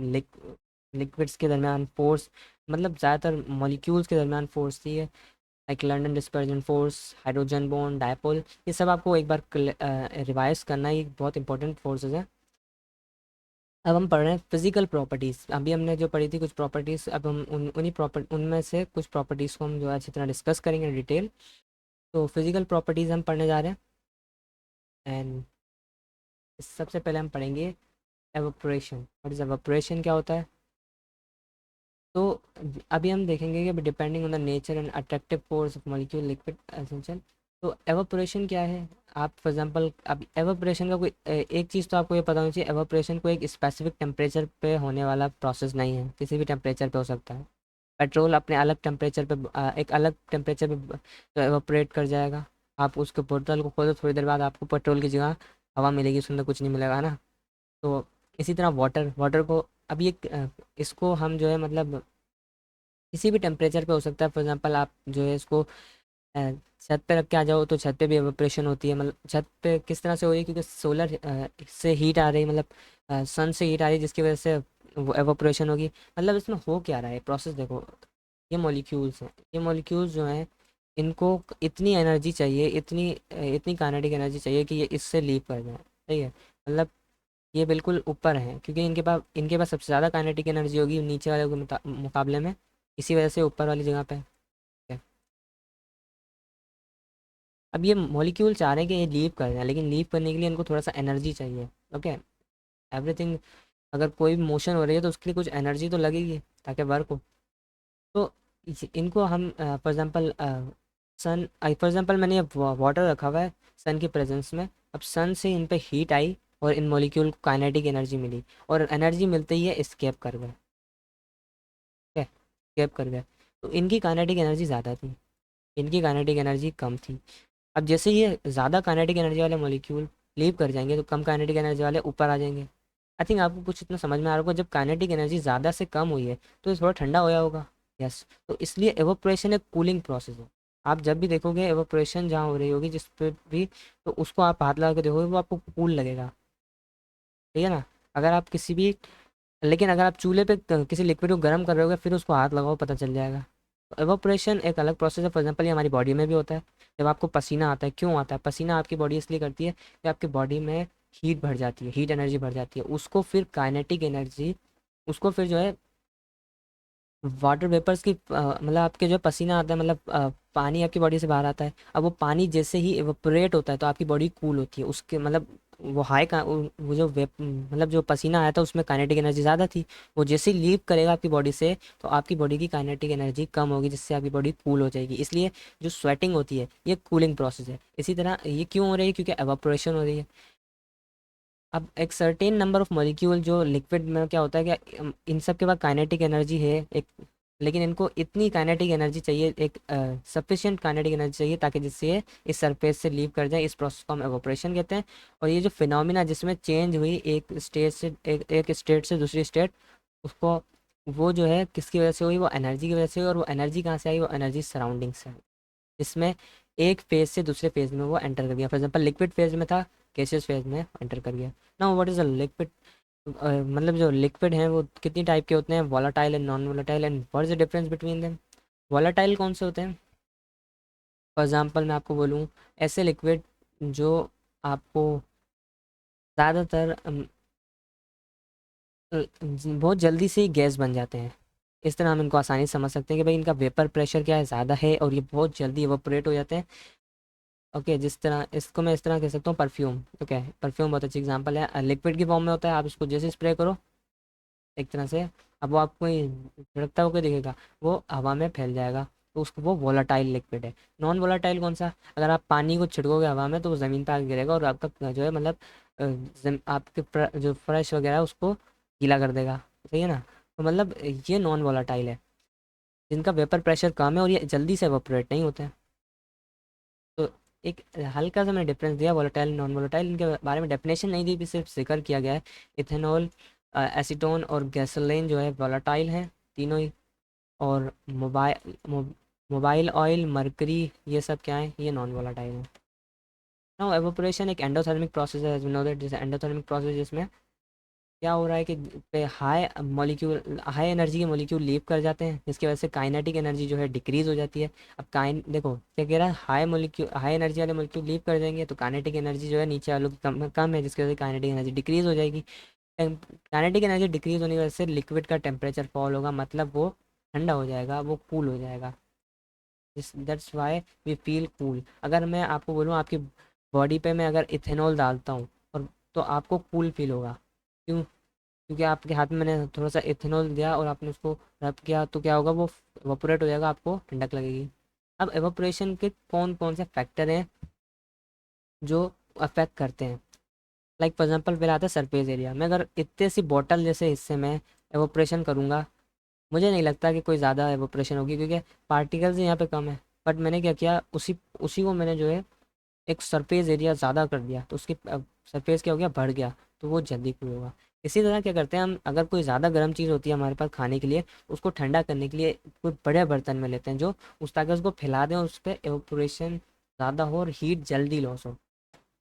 लिक्विड्स के दरमियान फोर्स, मतलब ज़्यादातर मॉलिक्यूल्स के दरमियान फोर्स थी, like London dispersion force, hydrogen bond, dipole, ये सब आपको एक बार रिवाइज करना, ये बहुत इंपॉर्टेंट फोर्सेज हैं। अब हम पढ़ रहे हैं फिजिकल प्रॉपर्टीज़। अभी हमने जो पढ़ी थी कुछ प्रॉपर्टीज़, अब हम उनमें से कुछ प्रॉपर्टीज़ को हम जो है अच्छी तरह डिस्कस करेंगे डिटेल। तो फिजिकल प्रॉपर्टीज़ हम पढ़ने जा रहे हैं, एंड सबसे पहले हम पढ़ेंगे एवोपरेशन। व्हाट इज़ एवोपरेशन, क्या होता है? तो अभी हम देखेंगे कि depending on the nature and attractive force of molecule liquid essential. तो एवापोरेशन क्या है? आप फॉर एग्जांपल अब एवापोरेशन का कोई एक चीज़ तो आपको ये पता होनी चाहिए, एवापोरेशन कोई एक स्पेसिफिक टेम्परेचर पे होने वाला प्रोसेस नहीं है, किसी भी टेम्परेचर पे हो सकता है। पेट्रोल अपने अलग टेम्परेचर पे एक अलग टेम्परेचर पे एवापोरेट कर जाएगा। आप उसके बोतल को खोलो, थोड़ी देर बाद आपको पेट्रोल की जगह हवा मिलेगी, उसके अंदर कुछ नहीं मिलेगा ना। तो इसी तरह वाटर वाटर को अब ये इसको हम जो है मतलब किसी भी टेम्परेचर पे हो सकता है। फॉर एग्जांपल आप जो है इसको अ, छत पे रख के आ जाओ, तो छत पे भी एवापोरेशन होती है। मतलब छत पे किस तरह से हो रही है, क्योंकि सोलर से हीट आ रही है, मतलब सन से हीट आ रही है, जिसकी वजह से वो एवापोरेशन होगी। मतलब इसमें हो क्या रहा है प्रोसेस, देखो ये मॉलिक्यूल्स हैं, ये मॉलिक्यूल्स जो हैं इनको इतनी एनर्जी चाहिए, इतनी काइनेटिक एनर्जी चाहिए कि ये इससे लीव कर जाए। सही है, मतलब ये बिल्कुल ऊपर हैं, क्योंकि इनके पास सबसे ज़्यादा काइनेटिक एनर्जी होगी नीचे वाले के मुकाबले में, इसी वजह से ऊपर वाली जगह पे है। अब ये मॉलिक्यूल चाह रहे हैं कि ये लीव कर जाए, लेकिन लीव करने के लिए इनको थोड़ा सा एनर्जी चाहिए। ओके, एवरीथिंग, अगर कोई भी मोशन हो रही है तो उसके लिए कुछ एनर्जी तो लगेगी ताकि वर्क हो। तो इनको हम फॉर एग्जांपल मैंने वाटर रखा हुआ है सन की प्रेजेंस में। अब सन से इन पे हीट आई और इन मॉलिक्यूल को काइनेटिक एनर्जी मिली, और एनर्जी मिलते ही ये एस्केप कर गए। ठीक है, एस्केप कर गए। तो इनकी काइनेटिक एनर्जी ज़्यादा थी, इनकी काइनेटिक एनर्जी कम थी। अब जैसे ये ज़्यादा काइनेटिक एनर्जी वाले मॉलिक्यूल लीव कर जाएंगे, तो कम काइनेटिक एनर्जी वाले ऊपर आ जाएंगे। आई थिंक आपको कुछ इतना समझ में आ रहा होगा, जब काइनेटिक एनर्जी ज़्यादा से कम हुई है तो ये थोड़ा ठंडा होया होगा। यस, तो इसलिए एवोपरेशन एक कूलिंग प्रोसेस है। आप जब भी देखोगे एवोपरेशन जहाँ हो रही होगी जिस पे भी, तो उसको आप हाथ लगा के देखोगे, वो आपको कूल लगेगा। ठीक है ना? अगर आप किसी भी लेकिन अगर आप चूल्हे पे किसी लिक्विड को गर्म कर रहे होगे, फिर उसको हाथ लगाओ, पता चल जाएगा। तो एवोपरेशन एक अलग प्रोसेस है। फॉर एग्जांपल ये हमारी बॉडी में भी होता है। जब आपको पसीना आता है, क्यों आता है पसीना? आपकी बॉडी इसलिए करती है कि आपकी बॉडी में हीट भर जाती है, हीट एनर्जी भर जाती है, उसको फिर काइनेटिक एनर्जी, उसको फिर जो है वाटर वेपर्स की मतलब आपके जो पसीना आता है, मतलब पानी आपकी बॉडी से बाहर आता है। अब वो पानी जैसे ही एवोपरेट होता है तो आपकी बॉडी कूल होती है, उसके मतलब वो हाई का वो जो मतलब जो पसीना आया था उसमें काइनेटिक एनर्जी ज़्यादा थी। वो जैसे ही लीव करेगा आपकी बॉडी से, तो आपकी बॉडी की काइनेटिक एनर्जी कम होगी, जिससे आपकी बॉडी कूल हो जाएगी। इसलिए जो स्वेटिंग होती है ये कूलिंग प्रोसेस है। इसी तरह ये क्यों हो रही है? क्योंकि एवापोरेशन हो रही है। अब एक सर्टेन नंबर ऑफ मॉलिक्यूल जो लिक्विड में क्या होता है कि इन सब के पास काइनेटिक एनर्जी है एक, लेकिन इनको इतनी काइनेटिक एनर्जी चाहिए, एक सफिशिएंट काइनेटिक एनर्जी चाहिए, ताकि जिससे ये इस सरफेस से लीव कर जाए। इस प्रोसेस को हम एवोपरेशन कहते हैं। और ये जो फिनोमिना जिसमें चेंज हुई एक स्टेट से दूसरी स्टेट, उसको वो जो है किसकी वजह से हुई? वो एनर्जी की वजह से हुई। और वो एनर्जी कहाँ से आई? वो एनर्जी सराउंडिंग से आई, जिसमें एक फेज से दूसरे फेज में वो एंटर कर गया। फॉर एग्जांपल लिक्विड फेज में था, गैसियस फेज में एंटर कर गया। Now what is a liquid? मतलब जो लिक्विड हैं वो कितनी टाइप के होते हैं? Volatile and non volatile, and what is the difference between them? Volatile कौन से होते हैं? फॉर एग्जांपल मैं आपको बोलूँ, ऐसे लिक्विड जो आपको ज़्यादातर बहुत जल्दी से ही गैस बन जाते हैं। इस तरह हम इनको आसानी से समझ सकते हैं कि भाई इनका वेपर प्रेशर क्या है, ज़्यादा है, और ये बहुत जल्दी इवोपरेट हो जाते हैं। ओके, जिस तरह इसको मैं इस तरह कह सकता हूँ, परफ्यूम। ओके, परफ्यूम बहुत अच्छी एग्जांपल है, लिक्विड की फॉर्म में होता है। आप इसको जैसे स्प्रे करो एक तरह से, अब वो आपको झड़कता होकर दिखेगा, वो हवा में फैल जाएगा, तो उसको वो वोलाटाइल लिक्विड है। नॉन वोलाटाइल कौन सा? अगर आप पानी को छिड़कोगे हवा में तो वो ज़मीन पर आके गिरेगा, और आपका जो है मतलब आपके जो फ्रेश वगैरह है उसको गीला कर देगा। सही है ना? तो मतलब ये नॉन वोलाटाइल है, जिनका वेपर प्रेशर कम है और ये जल्दी से एवापोरेट नहीं होते हैं। तो एक हल्का सा मैंने डिफरेंस दिया, वोलेटाइल नॉन वोलेटाइल, इनके बारे में डेफिनेशन नहीं दी, भी सिर्फ जिक्र किया गया है। इथेनॉल, एसीटोन और गैसोलीन जो है वोलेटाइल हैं तीनों ही। और मोबाइल ऑयल, मरकरी, ये सब क्या है, ये नॉन वोलाटाइल है। नाउ एवोपोरेशन एक एंडोथर्मिक प्रोसेस है, वी नो दैट, जैसे एंडोथर्मिक प्रोसेस जिसमें क्या हो रहा है कि पे हाई एनर्जी के मॉलिक्यूल लीव कर जाते हैं, जिसकी वजह से काइनेटिक एनर्जी जो है डिक्रीज हो जाती है। अब काइन देखो क्या कह रहा है, हाई एनर्जी वाले मॉलिक्यूल लीव कर जाएंगे तो काइनेटिक एनर्जी जो है नीचे वालों की कम कम है, जिसकी वजह से काइनेटिक एनर्जी डिक्रीज हो जाएगी। काइनेटिक एनर्जी डिक्रीज होने की वजह से लिक्विड का टेम्परेचर फॉल होगा, मतलब वो ठंडा हो जाएगा, वो कूल हो जाएगा। That's why we feel cool. अगर मैं आपको बोलूँ आपकी बॉडी पे मैं अगर इथेनॉल डालता हूँ और तो आपको कूल फील होगा। क्यों? क्योंकि आपके हाथ में मैंने थोड़ा सा इथेनॉल दिया और आपने उसको रब किया तो क्या होगा, वो एवापोरेट हो जाएगा, आपको ठंडक लगेगी। अब एवापोरेशन के कौन कौन से फैक्टर हैं जो अफेक्ट करते हैं? लाइक फॉर एग्जांपल पहले आता है सरफेस एरिया। मैं अगर इतने सी बॉटल जैसे हिस्से में एवोपरेशन करूँगा, मुझे नहीं लगता कि कोई ज़्यादा एवोपरेशन होगी, क्योंकि पार्टिकल्स यहाँ पे कम है। बट मैंने क्या किया, उसी उसी को मैंने जो है एक सरफेस एरिया ज़्यादा कर दिया, तो उसकी सरफेस क्या हो गया, बढ़ गया, तो वो जल्दी कूल होगा। इसी तरह क्या करते हैं हम, अगर कोई ज़्यादा गर्म चीज़ होती है हमारे पास खाने के लिए, उसको ठंडा करने के लिए कोई बड़े बर्तन में लेते हैं जो उस ताकि उसको फैला दें, उस पर एवोपरेशन ज़्यादा हो और हीट जल्दी लॉस हो।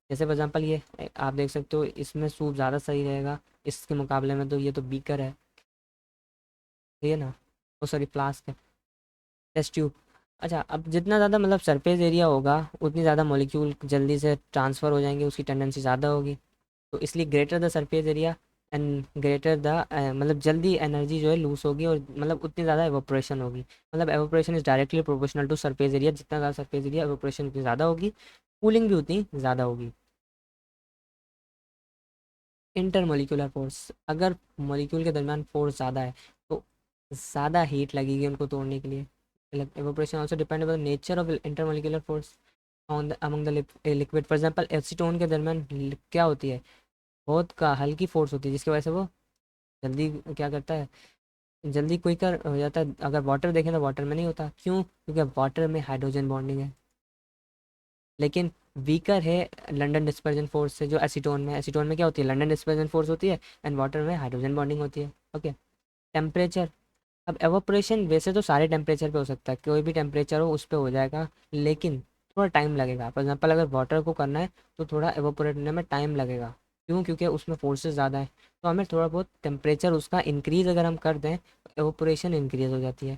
जैसे फॉर एग्जांपल ये आप देख सकते हो, इसमें सूप ज़्यादा सही रहेगा इसके मुकाबले में, तो ये तो बीकर है, सही है ना? ओ सॉरी, फ्लास्क है, टेस्ट ट्यूब। अच्छा, अब जितना ज़्यादा मतलब सरफेस एरिया होगा उतनी ज़्यादा मॉलिक्यूल जल्दी से ट्रांसफ़र हो जाएंगे, उसकी टेंडेंसी ज़्यादा होगी। तो इसलिए greater the surface area and greater the मतलब जल्दी एनर्जी जो है लूज होगी, और मतलब उतनी ज़्यादा एवोपरेशन होगी। मतलब evaporation is directly proportional to surface area, जितना ज़्यादा सरफेस एरिया एवोपरेशन उतनी ज़्यादा होगी, कूलिंग भी उतनी ज़्यादा होगी। इंटरमोलिकुलर फोर्स, अगर मॉलिक्यूल के दरमियान फोर्स ज़्यादा है तो ज़्यादा हीट लगेगी उनको तोड़ने के लिए। Evaporation also depend upon the nature of intermolecular force on the among the liquid. For example acetone के दरमियान क्या होती है, बहुत का हल्की फोर्स होती है, जिसकी वजह से वो जल्दी क्या करता है, जल्दी क्विकर हो जाता है। अगर वाटर देखें तो वाटर में नहीं होता, क्यों? क्योंकि वाटर में हाइड्रोजन बॉन्डिंग है। लेकिन वीकर है लंडन डिस्पर्जन फोर्स से, जो एसीटोन में, एसीटोन में क्या होती है, लंडन डिस्पर्जन फोर्स होती है, एंड वाटर में हाइड्रोजन बॉन्डिंग होती है। ओके। टेम्परेचर, अब एवोपरेशन वैसे तो सारे टेम्परेचर पे हो सकता है, कोई भी टेम्परेचर हो उस पर हो जाएगा, लेकिन थोड़ा टाइम लगेगा। फॉर एग्जांपल अगर वाटर को करना है तो थोड़ा एवोपरेट होने में टाइम लगेगा। क्यों? क्योंकि उसमें फोर्सेस ज़्यादा है। तो हमें थोड़ा बहुत टेम्परेचर उसका इंक्रीज़ अगर हम कर दें तो एवोपरेशन इंक्रीज़ हो जाती है।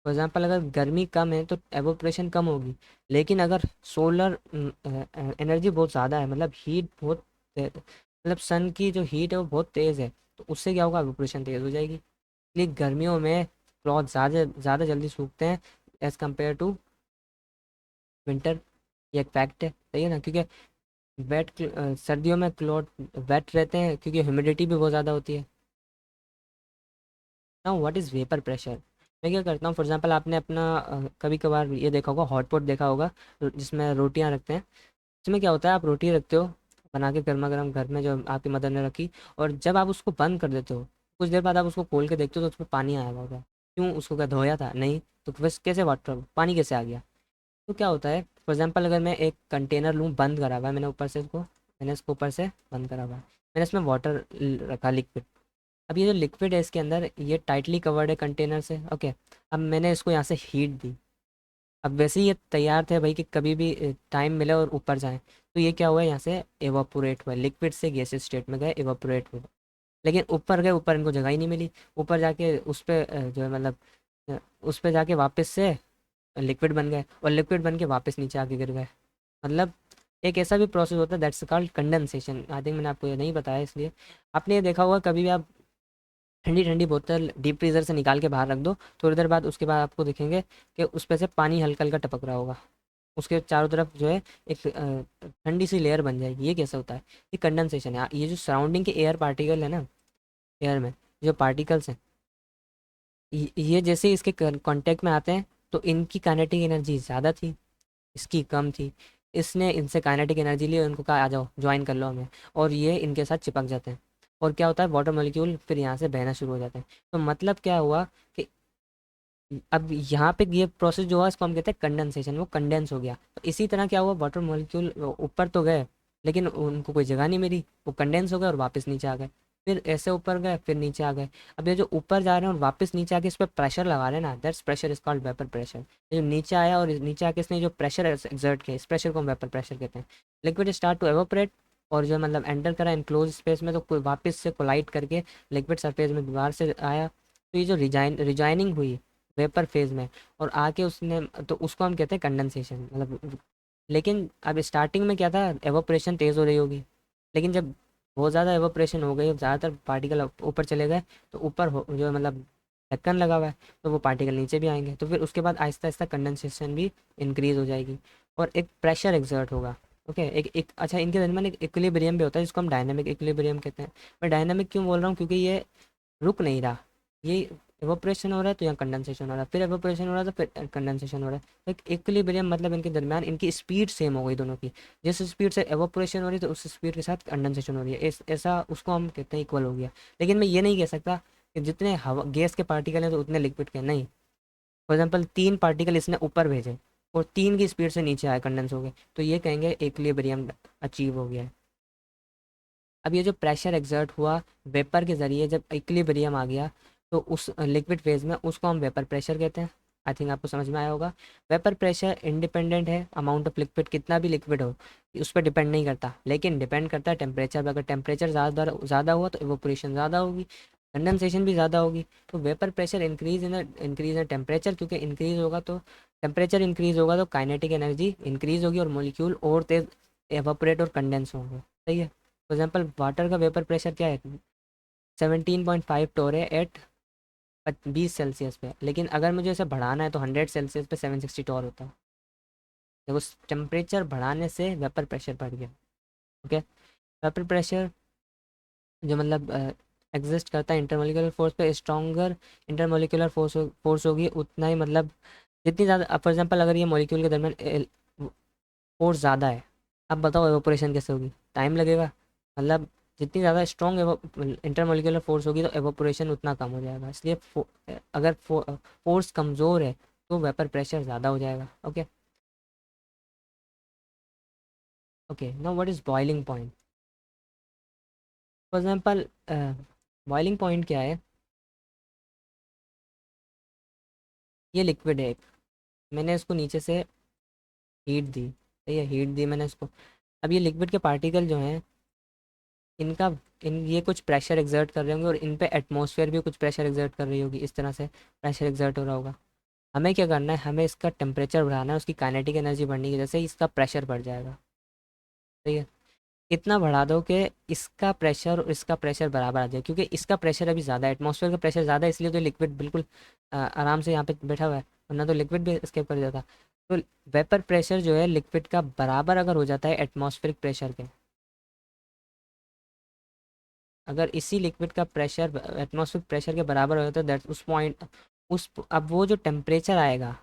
फॉर एग्जांपल अगर गर्मी कम है तो एवोपरेशन कम होगी, लेकिन अगर सोलर एनर्जी बहुत ज़्यादा है, मतलब हीट बहुत मतलब सन की जो हीट है वो बहुत तेज़ है, तो उससे क्या होगा, एवोपरेशन तेज़ हो जाएगी। इसलिए गर्मियों में क्लॉथ ज़्यादा ज़्यादा जल्दी सूखते हैं एज़ कम्पेयर टू विंटर। ये एक फैक्ट है, सही है ना? क्योंकि सर्दियों में क्लॉथ वेट रहते हैं क्योंकि ह्यूमिडिटी भी बहुत ज़्यादा होती है। ना व्हाट इज़ वेपर प्रेशर? मैं क्या करता हूँ, फॉर एग्जांपल आपने अपना कभी कभार ये देखा होगा, हॉट पॉट देखा होगा, जिसमें रोटियां रखते हैं। इसमें क्या होता है, आप रोटी रखते हो बना के गर्मा गर्म घर में, जो आपकी मदर ने रखी, और जब आप उसको बंद कर देते हो, कुछ देर बाद आप उसको खोल के देखते हो तो उसमें पानी आया हुआ होगा। क्यों? उसको क्या धोया था? नहीं। तो बस कैसे वाटर पानी कैसे आ गया? तो क्या होता है, फॉर एग्जांपल अगर मैं एक कंटेनर लूँ, बंद करा हुआ है मैंने ऊपर से, इसको मैंने इसको ऊपर से बंद करा हुआ है, मैंने इसमें वाटर रखा, लिक्विड। अब ये जो लिक्विड है इसके अंदर, ये टाइटली कवर्ड है कंटेनर से। ओके। अब मैंने इसको यहाँ से हीट दी। अब वैसे ही ये तैयार थे भाई कि कभी भी टाइम मिले और ऊपर जाएं, तो ये क्या हुआ है, यहाँ से एवापोरेट हुआ, लिक्विड से गैसेस स्टेट में गए, एवापोरेट हुए। लेकिन ऊपर गए, ऊपर इनको जगह ही नहीं मिली, ऊपर जाके उस पर जो है मतलब उस पर जाके वापस से लिक्विड बन गए, और लिक्विड बन के वापस नीचे आके गिर गए। मतलब एक ऐसा भी प्रोसेस होता है, that's called condensation. I think मैंने आपको ये नहीं बताया, इसलिए आपने ये देखा होगा कभी भी आप ठंडी ठंडी बोतल डीप फ्रीज़र से निकाल के बाहर रख दो, थोड़ी देर बाद उसके बाद आपको देखेंगे कि उस पे से पानी हल्का हल्का टपक रहा होगा, उसके चारों तरफ जो है एक ठंडी सी लेयर बन जाएगी। ये कैसे होता है? ये कंडेंसेशन है। ये जो सराउंडिंग के एयर पार्टिकल है ना, एयर में जो पार्टिकल्स हैं, ये जैसे ही इसके कांटेक्ट में आते हैं तो इनकी काइनेटिक एनर्जी ज़्यादा थी, इसकी कम थी। इसने इनसे काइनेटिक एनर्जी ली और इनको कहा आ जाओ ज्वाइन कर लो हमें, और ये इनके साथ चिपक जाते हैं। और क्या होता है, वाटर मॉलिक्यूल फिर यहाँ से बहना शुरू हो जाते हैं। तो मतलब क्या हुआ कि अब यहाँ पे ये प्रोसेस जो हुआ इसको हम कहते हैं कंडेंसेशन, वो कंडेंस हो गया। तो इसी तरह क्या हुआ, वाटर मॉलिक्यूल ऊपर तो गए लेकिन उनको कोई जगह नहीं मिली, वो कंडेंस हो गए और वापस नीचे आ गए। फिर ऐसे ऊपर गए, फिर नीचे आ गए। अब ये जो ऊपर जा रहे हैं और वापस नीचे आके इस पर प्रेशर लगा रहे हैं ना, that's pressure is called vapour pressure. ये जो नीचे आया और नीचे आके इसने जो प्रेशर एक्सर्ट किया, इस प्रेशर को हम वेपर प्रेशर कहते हैं। लिक्विड स्टार्ट टू एवोपरेट, और जो मतलब एंटर करा इनक्लोज स्पेस में, तो वापस से कोलाइड करके लिक्विड सरफेस में दोबारा से आया। तो ये जो रिजाइनिंग हुई वेपर फेज में और आके उसने, तो उसको हम कहते हैं कंडेंसेशन मतलब। लेकिन अब स्टार्टिंग में क्या था, एवोपरेशन तेज़ हो रही होगी, लेकिन जब बहुत ज़्यादा एवोपरेशन हो गई, ज़्यादातर पार्टिकल ऊपर चले गए, तो ऊपर जो मतलब ढक्कन लगा हुआ है, तो वो पार्टिकल नीचे भी आएंगे, तो फिर उसके बाद आहिस्ता आहिस्ता कंडेंसेशन भी इंक्रीज हो जाएगी और एक प्रेशर एक्सर्ट होगा। ओके, एक अच्छा, इनके दरमियान एक इक्विलिब्रियम भी होता है जिसको हम डायनामिक इक्विलिब्रियम कहते हैं। मैं डायनामिक क्यों बोल रहा हूँ, क्योंकि ये रुक नहीं रहा, ये एवोपरेशन हो रहा है तो यहाँ कंडेंसेशन हो रहा है, फिर एवोपरेशन हो रहा है तो फिर कंडेंसेशन हो रहा है। तो एक इक्विलिब्रियम मतलब इनके दरमियान इनकी स्पीड सेम हो गई दोनों की। जिस स्पीड से एवोपरेशन हो रही है तो उस स्पीड के साथ कंडेंसेशन हो रही है, ऐसा उसको हम कहते हैं इक्वल हो गया। लेकिन मैं ये नहीं कह सकता कि जितने हवा गैस के पार्टिकल हैं तो उतने लिक्विड के, नहीं। फॉर एग्जाम्पल 3 पार्टिकल इसने ऊपर भेजे और 3 की स्पीड से नीचे आए, कंडेंस हो गए, तो ये कहेंगे इक्विलिब्रियम अचीव हो गया है। अब ये जो प्रेशर एक्सर्ट हुआ वेपर के ज़रिए, जब इक्विलिब्रियम आ गया, तो उस लिक्विड फेज में उसको हम वेपर प्रेशर कहते हैं। आई थिंक आपको समझ में आया होगा। वेपर प्रेशर इंडिपेंडेंट है, अमाउंट ऑफ लिक्विड, कितना भी लिक्विड हो उस पर डिपेंड नहीं करता, लेकिन डिपेंड करता है टेम्परेचर पर। अगर टेम्परेचर ज़्यादा ज़्यादा हुआ तो इवोपरेशन ज़्यादा होगी, कंडेंसेशन भी ज़्यादा होगी। तो vapour pressure increase in temperature, क्योंकि इंक्रीज होगा तो टेम्परेचर इंक्रीज होगा तो काइनेटिक एनर्जी इंक्रीज होगी और मोलिक्यूल और तेज एवापोरेट और कंडेंस होंगे। सही है। फॉर एग्जाम्पल वाटर का वेपर प्रेशर क्या है, 17.5 टोर है एट 20 सेल्सियस पे, लेकिन अगर मुझे इसे बढ़ाना है तो 100 सेल्सियस पे 760 टोर होता है। देखो, टेम्परेचर बढ़ाने से वेपर प्रेशर बढ़ गया। ओके, वेपर प्रेशर जो मतलब एग्जिस्ट करता है इंटरमोलिकुलर फोर्स पे, स्ट्रॉन्गर इंटरमोलिकुलर फोर्स होगी उतना ही मतलब, जितनी ज़्यादा, फॉर एग्जाम्पल अगर ये मॉलिक्यूल के दरमियान फोर्स ज़्यादा है, अब बताओ एवोपोरेशन कैसे होगी, टाइम लगेगा। मतलब जितनी ज़्यादा स्ट्रॉन्ग इंटरमोलिकुलर फोर्स होगी तो एवोपोरेशन उतना कम हो जाएगा, इसलिए अगर फोर्स कमज़ोर है तो वेपर प्रेशर ज़्यादा हो जाएगा। Okay okay, now what is boiling point. For example boiling point क्या है, ये लिक्विड है एक, मैंने इसको नीचे से हीट दी, सही है, हीट दी मैंने इसको। अब ये लिक्विड के पार्टिकल जो हैं, इनका इन ये कुछ प्रेशर एक्सर्ट कर रहे होंगे और इन पे एटमॉस्फेयर भी कुछ प्रेशर एक्सर्ट कर रही होगी, इस तरह से प्रेशर एक्सर्ट हो रहा होगा। हमें क्या करना है, हमें इसका टेम्परेचर बढ़ाना है, उसकी काइनेटिक एनर्जी बढ़ने की वजह से इसका प्रेशर बढ़ जाएगा। सही है, इतना बढ़ा दो कि इसका प्रेशर और इसका प्रेशर बराबर आ जाए, क्योंकि इसका प्रेशर अभी ज़्यादा है, एटमॉस्फेयर का प्रेशर ज़्यादा है, इसलिए तो लिक्विड बिल्कुल आराम से यहाँ पे बैठा हुआ है, वरना तो लिक्विड भी एस्केप कर जाता। तो वेपर प्रेशर जो है लिक्विड का बराबर अगर हो जाता है एटमॉस्फेरिक प्रेशर के, अगर इसी लिक्विड का प्रेशर एटमॉस्फेरिक प्रेशर के बराबर हो जाता है, दैट उस पॉइंट, उस अब वो जो टेम्परेचर आएगा,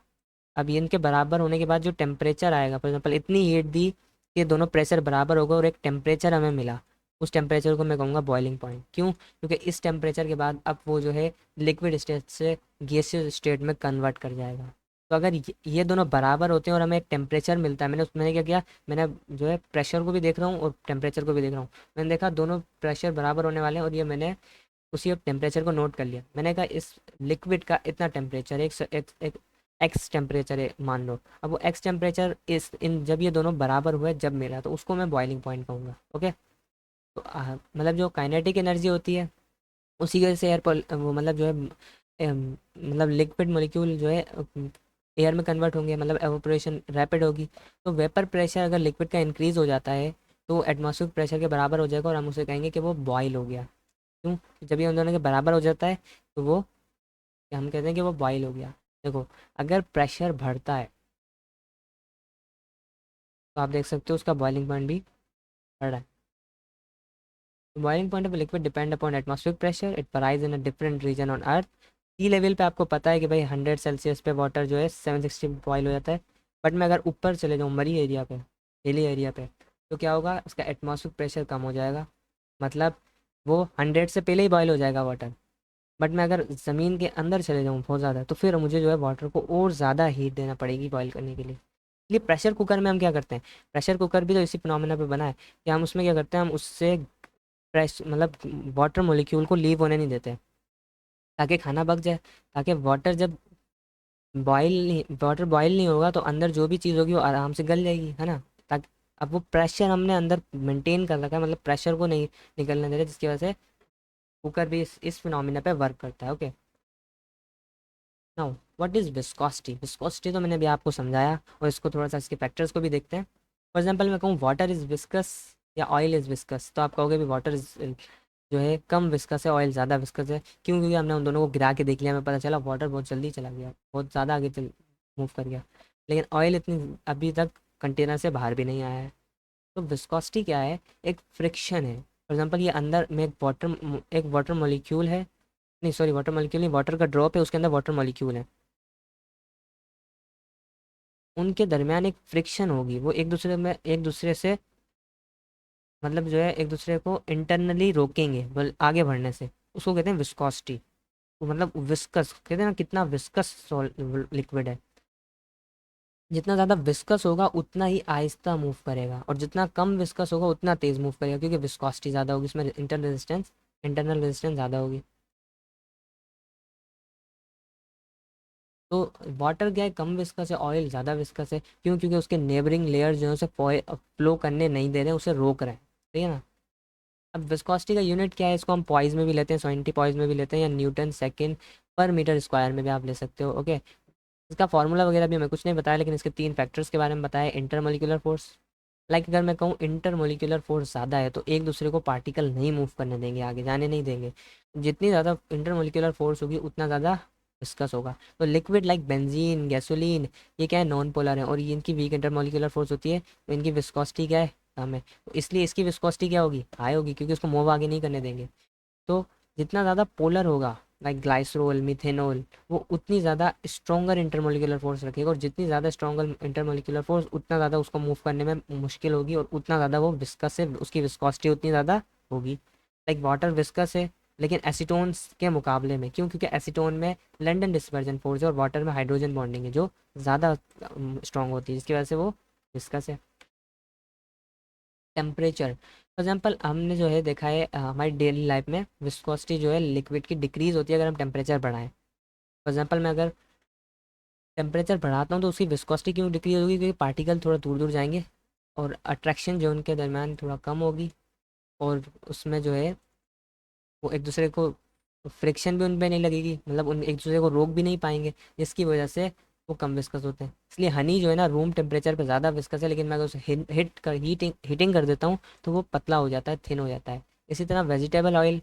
अब ये इनके बराबर होने के बाद जो टेम्परेचर आएगा, फॉर एग्जांपल इतनी हीट दी कि दोनों प्रेशर बराबर होगा और एक टेम्परेचर हमें मिला, उस टेम्परेचर को मैं कहूँगा बॉइलिंग पॉइंट। क्यों? क्योंकि इस टेम्परेचर के बाद अब वो जो है लिक्विड स्टेट से गैसियस स्टेट में कन्वर्ट कर जाएगा। तो अगर ये दोनों बराबर होते हैं और हमें एक टेम्परेचर मिलता है, मैंने क्या किया, मैंने जो है प्रेशर को भी देख रहा हूँ और टेम्परेचर को भी देख रहा हूँ, मैंने देखा दोनों प्रेशर बराबर होने वाले हैं और ये मैंने उसी टेम्परेचर को नोट कर लिया। मैंने कहा इस लिक्विड का इतना टेम्परेचर एक एक्स टेम्परेचर है मान लो, अब वो एक्स टेम्परेचर इस इन जब ये दोनों बराबर हुए जब मिला, तो उसको मैं बॉइलिंग पॉइंट कहूँगा। ओके, तो मतलब जो काइनेटिक एनर्जी होती है उसी की वजह से वो मतलब जो है मतलब लिक्विड मॉलिक्यूल जो है एयर में कन्वर्ट होंगे, मतलब एवोपरेशन रैपिड होगी। तो वेपर प्रेशर अगर लिक्विड का इंक्रीज़ हो जाता है तो एटमॉस्फेरिक प्रेशर के बराबर हो जाएगा और हम उसे कहेंगे कि वो बॉयल हो गया। क्यों? जब ये उन दोनों के बराबर हो जाता है तो वो, हम कहते हैं कि वो बॉयल हो गया। देखो, अगर प्रेशर बढ़ता है तो आप देख सकते हो उसका बॉइलिंग पॉइंट भी बढ़ रहा है। Boiling point of liquid depend upon atmospheric pressure, it varies in a different region on earth. Sea level पे आपको पता है कि भाई 100 सेल्सियस पे वाटर जो है 760 बॉयल हो जाता है। बट मैं अगर ऊपर चले जाऊँ मरी एरिया पे, हिली एरिया पे, तो क्या होगा, उसका एटमॉस्फेरिक प्रेशर कम हो जाएगा, मतलब वो 100 से पहले ही बॉयल हो जाएगा वाटर। बट मैं अगर ज़मीन के अंदर चले जाऊँ बहुत ज़्यादा, तो फिर मुझे जो है वाटर को और ज़्यादा हीट देना पड़ेगी बॉईल करने के लिए। इसलिए प्रेशर कुकर में हम क्या करते हैं, प्रेशर कुकर भी तो इसी फिनोमेना पे बना है कि हम उसमें क्या करते हैं, हम उससे फ्रेश मतलब वाटर मॉलिक्यूल को लीव होने नहीं देते ताकि खाना पक जाए, ताकि वाटर जब वाटर बॉयल नहीं होगा तो अंदर जो भी चीज़ होगी वो आराम से गल जाएगी, है ना। ताकि अब वो प्रेशर हमने अंदर मेंटेन कर रखा है, मतलब प्रेशर को नहीं निकलने दे रहे, जिसकी वजह से कुकर भी इस फिनोमिना पे वर्क करता है। Okay, now what is viscosity. Viscosity तो मैंने अभी आपको समझाया, और इसको थोड़ा सा इसके फैक्टर्स को भी देखते हैं। फॉर एग्जांपल मैं कहूँ वाटर इज़ विस्कस या ऑयल इज़ विस्कस, तो आप कहोगे भी वाटर इज़ जो है कम विस्कस है, ऑयल ज़्यादा विस्कस है। क्यों? क्योंकि हमने उन दोनों को गिरा के देख लिया, हमें पता चला वाटर बहुत जल्दी चला गया, बहुत ज़्यादा आगे चल मूव कर गया, लेकिन ऑयल इतनी अभी तक कंटेनर से बाहर भी नहीं आया है। तो विस्कोसिटी क्या है? एक फ्रिक्शन है। फॉर एग्जांपल ये अंदर में एक वाटर मॉलिक्यूल है, नहीं सॉरी वाटर मॉलिक्यूल नहीं, वाटर का ड्रॉप है, उसके अंदर वाटर मॉलिक्यूल है, उनके दरमियान एक फ्रिक्शन होगी, वो एक दूसरे से मतलब जो है एक दूसरे को इंटरनली रोकेंगे आगे बढ़ने से, उसको कहते हैं विस्कोसिटी। मतलब विस्कस कहते हैं ना, कितना विस्कस लिक्विड है। जितना ज़्यादा विस्कस होगा उतना ही आहिस्ता मूव करेगा, और जितना कम विस्कस होगा उतना तेज़ मूव करेगा, क्योंकि विस्कोसिटी ज़्यादा होगी, इसमें इंटरनल रेजिस्टेंस ज़्यादा होगी। तो वाटर क्या है? कम विस्कस है, ऑयल ज़्यादा विस्कस है। क्यों? क्योंकि उसके नेबरिंग लेयर जो है उसे फ्लो करने नहीं दे रहे हैं, उसे रोक रहे हैं। ठीक है ना। अब विस्कोसिटी का यूनिट क्या है? इसको हम पॉइज में भी लेते हैं, 20 पॉइज में भी लेते हैं, या न्यूटन सेकेंड पर मीटर स्क्वायर में भी आप ले सकते हो। ओके, इसका फार्मूला वगैरह भी मैं कुछ नहीं बताया, लेकिन इसके 3 फैक्टर्स के बारे में बताया। इंटरमोलिकुलर फोर्स, लाइक अगर मैं कहूँ इंटरमोलिकुलर फोर्स ज़्यादा है तो एक दूसरे को पार्टिकल नहीं मूव करने देंगे, आगे जाने नहीं देंगे। जितनी ज़्यादा इंटरमोलिकुलर फोर्स होगी उतना ज़्यादा डिस्कस होगा। तो लिक्विड लाइक बेंजीन, गैसोलीन, ये क्या है? नॉन पोलर है, और ये इनकी वीक इंटरमोलिकुलर फोर्स होती है, तो इनकी विस्कोसिटी क्या है? कम है। तो इसलिए इसकी विस्कोसिटी क्या होगी? हाई होगी, क्योंकि उसको मूव आगे नहीं करने देंगे। तो जितना ज़्यादा पोलर होगा, लाइक ग्लाइसरोल, मिथेनॉल, वो उतनी ज़्यादा स्ट्रॉन्गर इंटरमोलिकुलर फोर्स रखेगा, और जितनी ज़्यादा स्ट्रॉन्गर इंटरमोलिकुलर फोर्स उतना ज़्यादा उसको मूव करने में मुश्किल होगी, और उतना ज़्यादा वो विस्कस है, उसकी विस्कोसिटी उतनी ज़्यादा होगी। लाइक वाटर विस्कस है लेकिन एसीटोन्स के मुकाबले में, क्यों? क्योंकि एसीटोन में लंडन डिस्पर्जन फोर्स है, और वाटर में हाइड्रोजन बॉन्डिंग है जो ज़्यादा स्ट्रॉन्ग होती है, जिसकी वजह से वो विस्कस है। टेम्परेचर, फॉर एग्जांपल हमने जो है देखा है हमारी डेली लाइफ में विस्कोसिटी जो है लिक्विड की डिक्रीज होती है अगर हम टेम्परेचर बढ़ाएं। फॉर एग्जांपल मैं अगर टेम्परेचर बढ़ाता हूँ तो उसकी विस्कोसिटी क्यों डिक्रीज होगी? क्योंकि पार्टिकल थोड़ा दूर दूर जाएंगे, और अट्रैक्शन जो उनके दरमियान थोड़ा कम होगी, और उसमें जो है वो एक दूसरे को फ्रिक्शन भी उन पे नहीं लगेगी, मतलब उन एक दूसरे को रोक भी नहीं पाएंगे, जिसकी वजह से वो कम विस्कस होते हैं। इसलिए हनी जो है ना रूम टेम्परेचर पे ज़्यादा विस्कस है, लेकिन मैं अगर उसे हीटिंग कर देता हूँ तो वो पतला हो जाता है, थिन हो जाता है। इसी तरह वेजिटेबल ऑयल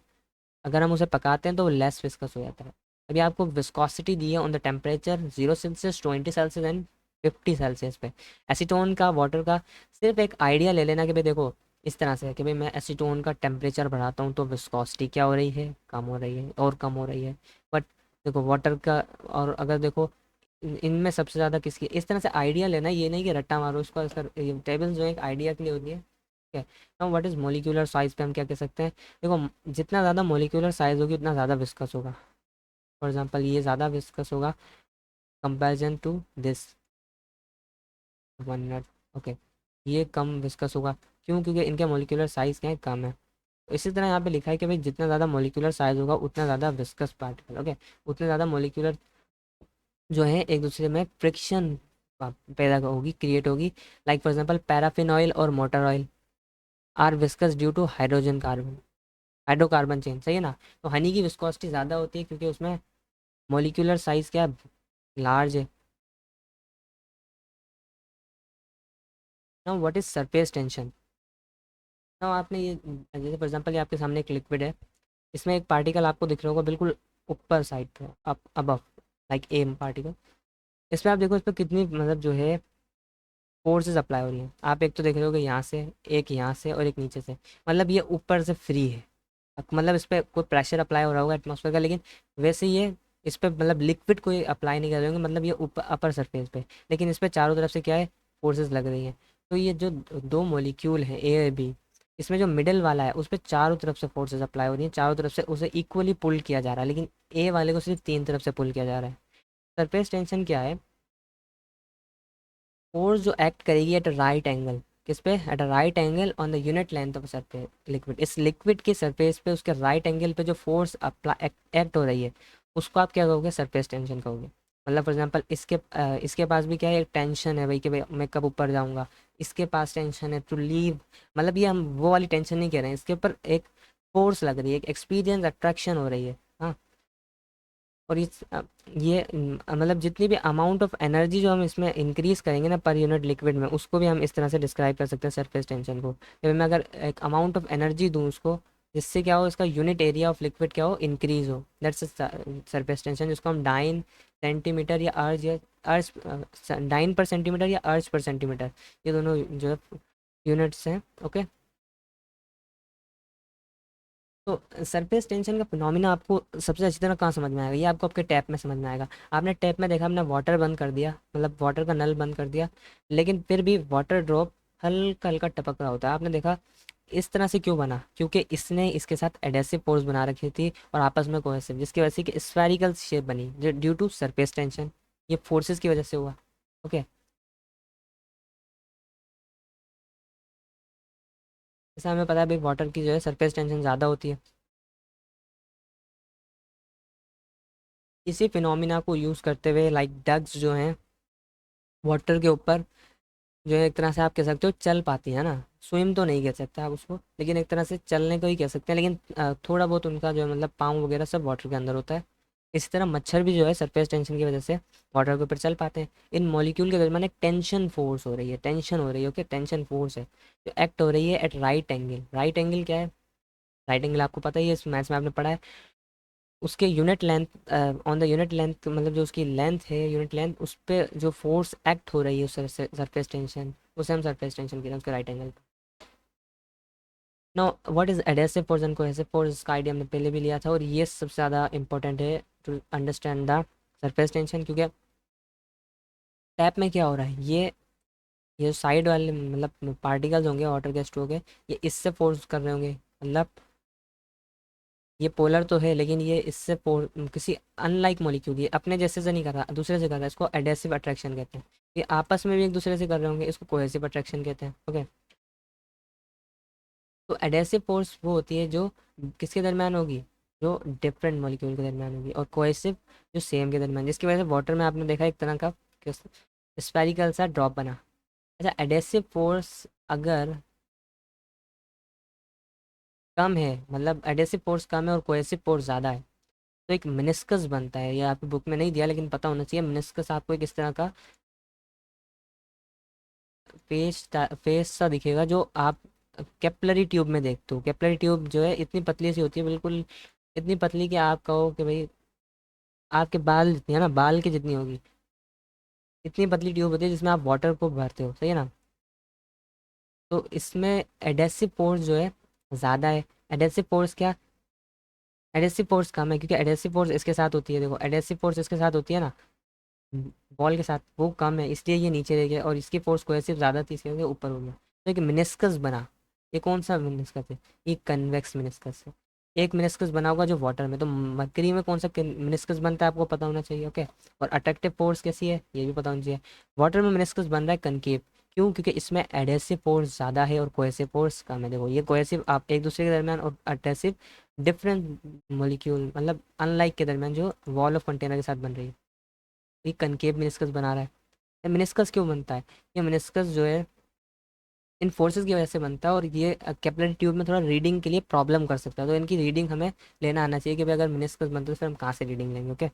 अगर हम उसे पकाते हैं तो वो लेस विस्कस हो जाता है। अभी आपको विस्कोसिटी दी है on the temperature 0 Celsius, 20 Celsius and 50 Celsius पे। एसीटोन का, वाटर का सिर्फ एक आइडिया ले लेना कि भाई देखो इस तरह से है कि भाई मैं एसीटोन का टेम्परेचर बढ़ाता हूँ तो विस्कोसिटी क्या हो रही है? कम हो रही है, और कम हो रही है। बट देखो वाटर का, और अगर देखो इनमें सबसे ज़्यादा किसकी, इस तरह से आइडिया लेना, ये नहीं कि रट्टा मारो इसका। इसका टेबल जो है एक आइडिया के लिए होती है। ठीक है। Now what is molecular size पे हम क्या कह सकते हैं? देखो जितना ज़्यादा मोलिकुलर साइज होगी उतना ज़्यादा विस्कस होगा। फॉर एग्जांपल ये ज़्यादा विस्कस होगा comparison to this 1 minute. Okay, ये कम विस्कस होगा। क्यों? क्योंकि इनके मोलिकुलर साइज क्या है? कम है। तो इसी तरह यहाँ पे लिखा है कि भाई जितना ज़्यादा मोलिकुलर साइज होगा उतना ज़्यादा विस्कस पार्टिकल। ओके, उतने ज़्यादा मोलिकुलर जो है एक दूसरे में फ्रिक्शन पैदा होगी, क्रिएट होगी। Like for example paraffin oil और motor oil are viscous due to hydrocarbon chain, सही है ना। तो हनी की विस्कोसिटी ज़्यादा होती है क्योंकि उसमें मोलिकुलर साइज क्या लार्ज है। Now what is surface tension. Now आपने ये जैसे फॉर एग्जांपल ये आपके सामने एक लिक्विड है, इसमें एक पार्टिकल आपको दिख रहा होगा बिल्कुल ऊपर साइड पे, up above, like M particle. इस पर आप देखो, इस पर कितनी मतलब जो है फोर्सेस अप्लाई हो रही हैं। आप एक तो देख रहे हो कि यहाँ से, एक यहाँ से, और एक नीचे से, मतलब ये ऊपर से फ्री है। मतलब इस पर कोई प्रेशर अप्लाई हो रहा होगा एटमॉस्फेयर का, लेकिन वैसे ये इस पर मतलब लिक्विड कोई अप्लाई नहीं कर रहे होंगे, मतलब ये ऊपर अपर सरफेस पे, लेकिन इस पर चारों तरफ से क्या है? फोर्सेस लग रही हैं। तो ये जो दो मॉलिक्यूल हैं ए और बी, इसमें जो मिडल वाला है उस पर चारों तरफ से फोर्सेस अप्लाई हो रही हैं, चारों तरफ से उसे इक्वली पुल किया जा रहा है, लेकिन ए वाले को सिर्फ 3 तरफ से पुल किया जा रहा है। सरफेस टेंशन क्या है? फोर्स जो एक्ट करेगी एट राइट एंगल, किस पे, at a right angle on the unit length of surface liquid. इस लिक्विड के सरफेस पे उसके राइट एंगल पे जो फोर्स अप्लाई एक्ट हो रही है उसको आप क्या कहोगे, सरफेस टेंशन कहोगे। मतलब फॉर एग्जांपल इसके पास भी क्या है, एक टेंशन है भाई कि भाई मैं कब ऊपर जाऊंगा, इसके पास टेंशन है टू लीव। मतलब ये हम वो वाली टेंशन नहीं कह रहे हैं, इसके ऊपर एक फोर्स लग रही है, एक एक्सपीरियंस अट्रैक्शन हो रही है। हाँ, और ये मतलब जितनी भी अमाउंट ऑफ एनर्जी जो हम इसमें इंक्रीज करेंगे ना पर यूनिट लिक्विड में, उसको भी हम इस तरह से डिस्क्राइब कर सकते हैं सरफेस टेंशन को। जब मैं अगर एक अमाउंट ऑफ एनर्जी दूँ उसको, जिससे क्या हो, इसका यूनिट एरिया ऑफ लिक्विड क्या हो, इंक्रीज हो, दैट्स सरफेस टेंशन, जिसको हम डाइन सेंटीमीटर या अर्ज डाइन पर सेंटीमीटर या अर्ज पर सेंटीमीटर, ये दोनों जो है यूनिट्स हैं। ओके, तो सरफेस टेंशन का फिनोमिना आपको सबसे अच्छी तरह कहाँ समझ में आएगा, ये आपको आपके टैप में समझ में आएगा। आपने टैप में देखा, आपने वाटर बंद कर दिया, मतलब वाटर का नल बंद कर दिया, लेकिन फिर भी वाटर ड्रॉप हल्का हल्का टपक रहा होता है। आपने देखा इस तरह से क्यों बना, क्योंकि इसने इसके साथ एडेसिव पोर्स बना रखी थी और आपस में कोहेसिव, जिसकी वजह से कि स्फेरिकल शेप बनी, जो ड्यू टू सरफेस टेंशन, ये फोर्सेस की वजह से हुआ। ओके, जैसे हमें पता है भाई वाटर की जो है सरफेस टेंशन ज़्यादा होती है। इसी फिनोमिना को यूज़ करते हुए लाइक डग्स जो हैं वाटर के ऊपर जो है एक तरह से आप कह सकते हो चल पाती है ना, स्विम तो नहीं कह सकते आप उसको, लेकिन एक तरह से चलने को ही कह सकते हैं, लेकिन थोड़ा बहुत उनका जो है मतलब पाँव वगैरह सब वाटर के अंदर होता है। इसी तरह मच्छर भी जो है सरफेस टेंशन की वजह से वाटर के ऊपर चल पाते हैं। इन मॉलिक्यूल के दरमियान एक टेंशन फोर्स हो रही है, टेंशन हो रही है, ओके, टेंशन फोर्स है जो एक्ट हो रही है at right angle. Right angle क्या है, राइट एंगल आपको पता ही है, इस मैथ्स में आपने पढ़ा है। उसके unit length, on the unit length, मतलब जो उसकी लेंथ है यूनिट लेंथ, उस पर जो फोर्स एक्ट हो रही है उस सरफेस टेंशन, उसे हम सरफेस टेंशन कह रहे हैं, उसके right angle. No, what is adhesive force and cohesive force, इसका आइडिया हमने पहले भी लिया था, और ये सबसे ज़्यादा इंपॉर्टेंट है to understand the surface tension, क्योंकि टैप में क्या हो रहा है, ये साइड वाले मतलब पार्टिकल्स होंगे वाटर के स्ट्रोक है, ये इससे फोर्स कर रहे होंगे, मतलब ये पोलर तो है लेकिन ये इससे किसी अनलाइक मॉलिक्यूल, ये अपने जैसे से नहीं कर रहा, दूसरे से कर रहा है, इसको एडेसिव अट्रैक्शन कहते हैं। ये आपस में भी एक दूसरे से कर रहे होंगे, इसको कोहेसिव अट्रैक्शन कहते हैं। ओके, तो एडेसिव फोर्स वो होती है जो किसके दरमियान होगी, जो डिफरेंट मॉलिक्यूल के दरमियान होगी, और कोहेसिव जो सेम के दरमियान, जिसकी वजह से वाटर में आपने देखा एक तरह का स्पेरिकल सा ड्रॉप बना। अच्छा, एडेसिव फोर्स अगर कम है, मतलब एडेसिव फोर्स कम है और कोहेसिव फोर्स ज़्यादा है, तो एक मिनिस्कस बनता है। ये आपकी बुक में नहीं दिया लेकिन पता होना चाहिए, मिनिस्कस आपको एक इस तरह का फेस सा दिखेगा, जो आप कैपिलरी ट्यूब में देखते हो। कैपिलरी ट्यूब जो है इतनी पतली सी होती है, बिल्कुल इतनी पतली कि आप कहो कि भाई आपके बाल जितनी है ना, बाल की जितनी होगी, इतनी पतली ट्यूब होती है जिसमें आप वाटर को भरते हो, सही है ना। तो इसमें एडेसिव फोर्स जो है ज़्यादा है। एडेसिव फोर्स क्या, एडेसिव फोर्स कम है, क्योंकि एडेसिव फोर्स इसके साथ होती है, देखो एडेसिव फोर्स इसके साथ होती है ना बॉल के साथ, वो कम है, इसलिए ये नीचे रह गया, और इसकी फोर्स कोहेसिव ज़्यादा थी इसके ऊपर हो गया, तो एक मिनिस्कस बना। ये कौन सा मिनिस्कस है, ये कन्वेक्स मिनिस्कस है। एक मिनिस्कस बना होगा जो वाटर में, तो मरकरी में कौन सा मिनिस्कस बनता है आपको पता होना चाहिए। ओके, और अट्रैक्टिव फोर्स कैसी है ये भी पता होना चाहिए। वाटर में मिनिस्कस बन रहा है कनकेव, क्यों, क्योंकि इसमें एडेसिव फोर्स ज़्यादा है और कोहेसिव फोर्स कम है। देखो ये कोहेसिव आप एक दूसरे के दरमियान, और अडेसिव डिफरेंट मोलिक्यूल मतलब अनलाइक के दरमियान जो वॉल ऑफ कंटेनर के साथ बन रही है। ये कनकेव मिनिस्कस बना रहा है। ये मिनिस्कस क्यों बनता है, ये मिनिस्कस जो है इन फोर्सेस की वजह से बनता है, और ये कैपिलरी ट्यूब में थोड़ा रीडिंग के लिए प्रॉब्लम कर सकता है, तो इनकी रीडिंग हमें लेना आना चाहिए कि भाई अगर मिनिस्कस बनता है तो फिर हम कहाँ से रीडिंग लेंगे। ओके,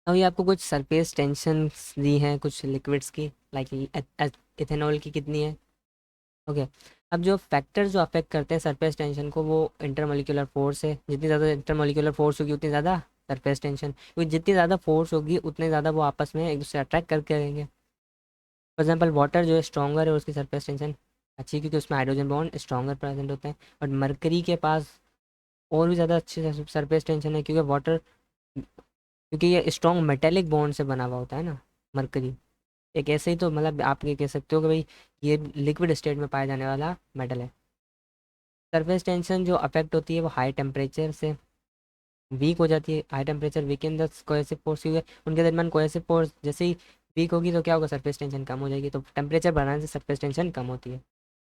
अब ये आपको कुछ सरफेस टेंशन दी हैं कुछ लिक्विड्स की, लाइक इथेनॉल की कितनी है। ओके, अब जो फैक्टर्स जो अफेक्ट करते हैं सरफेस टेंशन को, वो इंटरमोलिकुलर फोर्स है, जितनी ज़्यादा इंटरमोलिकुलर फोर्स होगी उतनी ज़्यादा सरफेस टेंशन, क्योंकि जितनी ज़्यादा फोर्स होगी उतने ज़्यादा वो आपस में एक दूसरे अट्रैक्ट करके रहेंगे। फॉर एग्जाम्पल वाटर जो है स्ट्रॉन्गर है, उसकी सरफेस टेंशन अच्छी है, क्योंकि उसमें हाइड्रोजन बॉन्ड स्ट्रॉन्गर प्रेजेंट होते हैं। बट मरकरी के पास और भी ज़्यादा अच्छी सरफेस टेंशन है, क्योंकि वाटर, क्योंकि ये स्ट्रॉन्ग मेटेलिक बॉन्ड से बना हुआ होता है ना मरकरी। एक ऐसे ही तो मतलब आप ये कह सकते हो कि भाई ये लिक्विड स्टेट में पाया जाने वाला मेटल है। सरफेस टेंशन जो अफेक्ट होती है वो हाई टेम्परेचर से वीक हो जाती है। High temperature weak in the cohesive force, क्योंकि उनके दरमियान कोहेसिव फोर्स जैसे ही वीक होगी तो क्या होगा, सरफेस टेंशन कम हो जाएगी, तो टेम्परेचर बढ़ाने से सरफेस टेंशन कम होती है।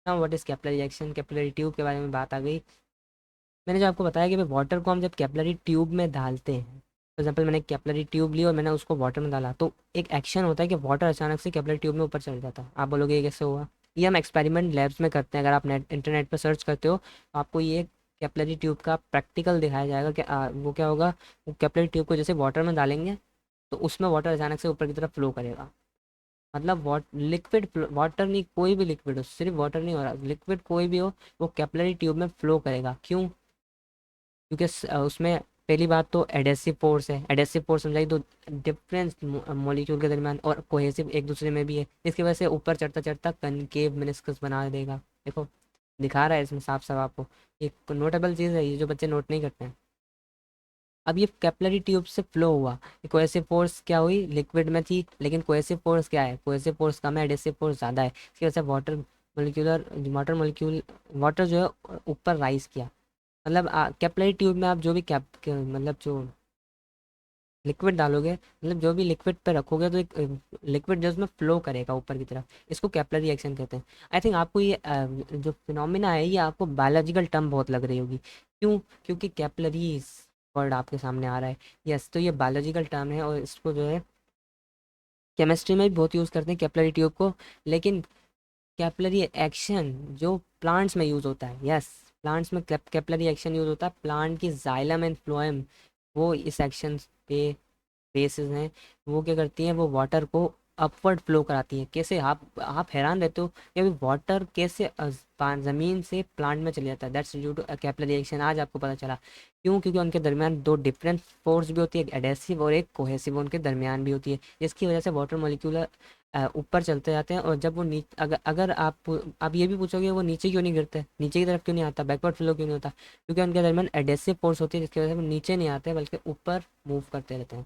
ना what is capillary action, capillary tube के बारे में बात आ गई। मैंने जो आपको बताया कि भाई वाटर को हम जब कैपिलरी ट्यूब में डालते हैं, फॉर एग्जाम्पल मैंने कैपिलरी ट्यूब ली और मैंने उसको वाटर में डाला, तो एक एक्शन होता है कि वाटर अचानक से कैपिलरी ट्यूब में ऊपर चढ़ जाता है। आप बोलोगे ये कैसे हुआ? ये हम एक्सपेरिमेंट लैब्स में करते हैं। अगर आप इंटरनेट पर सर्च करते हो तो आपको ये कैपिलरी ट्यूब का प्रैक्टिकल दिखाया जाएगा कि वो क्या होगा। वो कैपिलरी ट्यूब को जैसे वाटर में डालेंगे तो उसमें वाटर अचानक से ऊपर की तरफ फ्लो करेगा। मतलब लिक्विड वाटर नहीं, कोई भी लिक्विड हो, सिर्फ वाटर नहीं हो रहा, लिक्विड कोई भी हो, वो कैपिलरी ट्यूब में फ्लो करेगा। क्यों? क्योंकि उसमें पहली बात तो एडेसिव फोर्स है। एडेसिव फोर्स समझाई तो डिफरेंस मॉलिक्यूल के दरमियान, और कोहेसिव एक दूसरे में भी है, इसकी वजह से ऊपर चढ़ता चढ़ता कनकेव मेनिस्कस बना देगा। देखो दिखा रहा है इसमें साफ साफ आपको। एक नोटेबल चीज़ है ये जो बच्चे नोट नहीं करते हैं। अब ये कैपिलरी ट्यूब से फ्लो हुआ, कोहेसिव फोर्स क्या हुई, लिक्विड में थी, लेकिन कोहेसिव फोर्स क्या है, कोहेसिव फोर्स कम है, एडेसिव फोर्स ज़्यादा है, इसकी वजह से वाटर मॉलिक्यूल वाटर जो है ऊपर राइज किया। मतलब कैपिलरी ट्यूब में आप जो भी मतलब जो लिक्विड डालोगे, मतलब जो भी लिक्विड पे रखोगे तो एक लिक्विड जो उसमें फ्लो करेगा ऊपर की तरफ, इसको कैपिलरी एक्शन कहते हैं। आई थिंक आपको ये जो फिनोमिना है ये आपको बायोलॉजिकल टर्म बहुत लग रही होगी। क्यों? क्योंकि कैपिलरीज वर्ड आपके सामने आ रहा है। यस, तो ये बायोलॉजिकल टर्म है और इसको जो है केमिस्ट्री में भी बहुत यूज़ करते हैं कैपिलरी ट्यूब को। लेकिन कैपिलरी एक्शन जो प्लांट्स में यूज़ होता है, यस, प्लांट्स में कैपिलरी एक्शन यूज़ होता है। प्लांट की जाइलम एंड फ्लोएम वो इस एक्शन पे बेसिस हैं। वो क्या करती हैं, वो वाटर को अपवर्ड फ्लो कराती हैं। कैसे? आप हैरान रहते हो कि अभी वाटर कैसे ज़मीन से प्लांट में चले जाता है। That's due to capillary action. आज आपको पता चला। क्यों? क्योंकि उनके दरमियान दो डिफरेंट फोर्स भी होती है, एक एडेसिव और एक कोहेसिव उनके दरमियान भी होती है, जिसकी वजह से वाटर मॉलिक्यूल ऊपर चलते जाते हैं। और जब वो नीचे, अगर आप ये भी पूछोगे वो नीचे क्यों नहीं गिरते, नीचे की तरफ क्यों नहीं आता, बैकवर्ड फ्लो क्यों नहीं होता, क्योंकि उनके दरमियान एडेसिव फोर्स होती है, जिसकी वजह से वो नीचे नहीं आते बल्कि ऊपर मूव करते रहते हैं।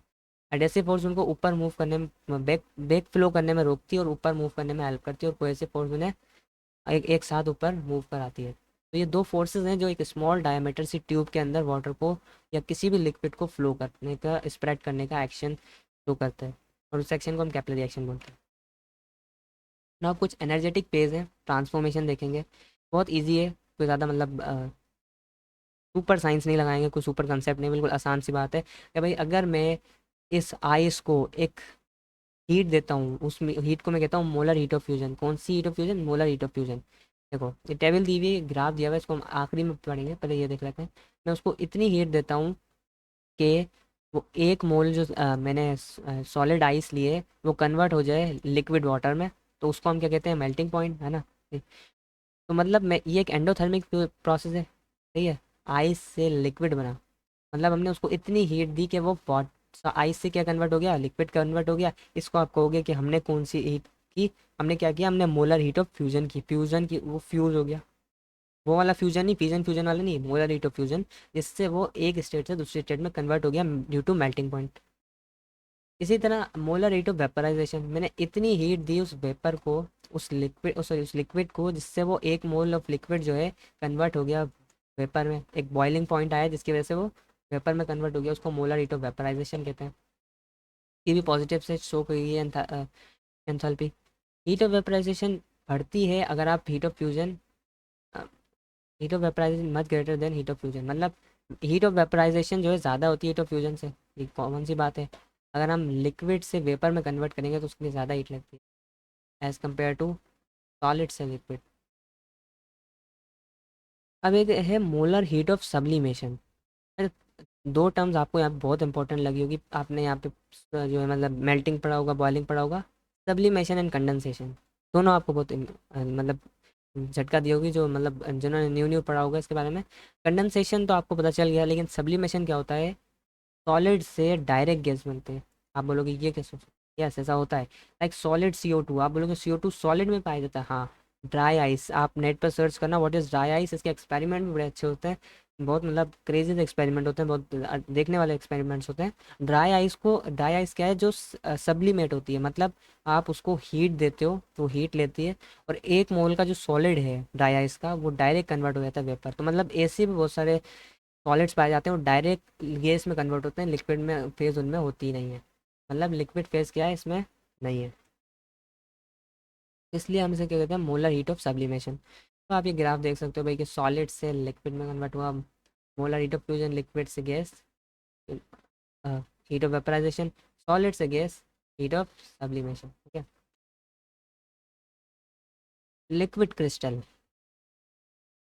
एडेसिव फोर्स उनको ऊपर मूव करने में, बैक बैक फ्लो करने में रोकती है और ऊपर मूव करने में हेल्प करती है, और कोहेसिव फोर्स उन्हें एक साथ ऊपर मूव कराती है। तो ये दो फोर्सेस हैं जो एक स्मॉल डायमीटर सी ट्यूब के अंदर वाटर को या किसी भी लिक्विड को फ्लो करने का, स्प्रेड करने का एक्शन शो करते हैं, और उस एक्शन को हम कैपिलरी एक्शन बोलते हैं ना। कुछ एनर्जेटिक पेज है, ट्रांसफॉर्मेशन देखेंगे। बहुत ईजी है, कोई ज़्यादा मतलब सुपर साइंस नहीं लगाएंगे, कोई सुपर कंसेप्ट नहीं, बिल्कुल आसान सी बात है कि भाई अगर मैं इस आइस को एक हीट देता हूँ, उस हीट को मैं कहता हूँ मोलर हीट ऑफ फ्यूजन। कौन सी heat of fusion? Molar heat of fusion. देखो ये टेबल दी हुई है, ग्राफ दिया हुआ है, इसको हम आखिरी में पढ़ेंगे, पहले ये देख लेते हैं। मैं उसको इतनी हीट देता हूँ कि वो एक मोल जो मैंने सॉलिड आइस लिए वो कन्वर्ट हो जाए लिक्विड वाटर में, तो उसको हम क्या कहते हैं? मेल्टिंग पॉइंट, है ना। तो मतलब मैं ये एक एंडोथर्मिक प्रोसेस है, सही है। आइस से लिक्विड बना, मतलब हमने उसको इतनी हीट दी कि वो आइस से क्या कन्वर्ट हो गया, लिक्विड कन्वर्ट हो गया। इसको आप कहोगे कि हमने कौन सी हीट की, हमने क्या किया, हमने मोलर हीट ऑफ फ्यूजन की। फ्यूजन की, वो फ्यूज हो गया, वो वाला फ्यूजन नहीं, फिजन फ्यूजन वाला नहीं, मोलर हीट ऑफ फ्यूजन, जिससे वो एक स्टेट से दूसरे स्टेट में कन्वर्ट हो गया ड्यू टू मेल्टिंग पॉइंट। इसी तरह मोलर हीट ऑफ वेपराइजेशन, मैंने इतनी हीट दी उस वेपर को, उस लिक्विड को, जिससे वो एक मोल ऑफ लिक्विड जो है कन्वर्ट हो गया वेपर में। एक बॉइलिंग पॉइंट आया जिसकी वजह से वो वेपर में कन्वर्ट हो गया, उसको मोलर हीट ऑफ वेपराइजेशन कहते हैं। ये भी पॉजिटिव से शो करी है एंथैल्पी। हीट ऑफ वेपराइजेशन बढ़ती है अगर आप heat of vaporisation much greater than heat of fusion, मतलब हीट ऑफ वेपराइजेशन जो है ज़्यादा होती है हीट ऑफ फ्यूजन से। ये कॉमन सी बात है। अगर हम लिक्विड से वेपर में कन्वर्ट करेंगे तो उसके लिए ज़्यादा हीट लगती है एज़ कम्पेयर टू सॉलिड से लिक्विड। अब एक है मोलर हीट ऑफ सब्लिमेशन। दो टर्म्स आपको यहाँ पे बहुत इंपॉर्टेंट लगी होगी, आपने यहाँ पे जो है मतलब मेल्टिंग पढ़ा होगा, बॉइलिंग पढ़ा होगा। सब्लिमेशन एंड कंडेंसेशन दोनों आपको बहुत मतलब झटका दी होगी, जो मतलब जिन्होंने न्यू न्यू पढ़ा होगा इसके बारे में। कंडेंसेशन तो आपको पता चल गया, लेकिन सब्लिमेशन क्या होता है? सॉलिड से डायरेक्ट गैस बनते हैं। आप बोलोगे ये कैसे? यस, ऐसा होता है। लाइक सॉलिड CO2, आप बोलोगे CO2 सॉलिड में पाया जाता है, हाँ। ड्राई आइस, आप नेट पर सर्च करना व्हाट इज़ ड्राई आइस, इसके एक्सपेरिमेंट भी बड़े अच्छे होते हैं। बहुत मतलब क्रेजी एक्सपेरिमेंट होते हैं, बहुत देखने वाले एक्सपेरिमेंट्स होते हैं। ड्राई आइस क्या है? जो सब्लिमेट होती है, मतलब आप उसको हीट देते हो तो हीट लेती है, और एक मोल का जो सॉलिड है ड्राई आइस का, वो डायरेक्ट कन्वर्ट हो जाता है वेपर। तो मतलब ऐसे भी बहुत सारे सॉलिड्स पाए जाते हैं वो डायरेक्ट गैस में कन्वर्ट होते हैं, लिक्विड में फेज उनमें होती ही नहीं है। मतलब लिक्विड फेज क्या है इसमें? नहीं है। इसलिए हम इसे क्या कहते हैं, मोलर हीट ऑफ सब्लिमेशन। तो आप ये ग्राफ देख सकते हो भाई कि सॉलिड से लिक्विड में कन्वर्ट हुआ, molar heat of fusion, liquid से gas, heat of vaporisation, solid से गैस, हीट ऑफ सब्लिमेशन। ठीक है। लिक्विड क्रिस्टल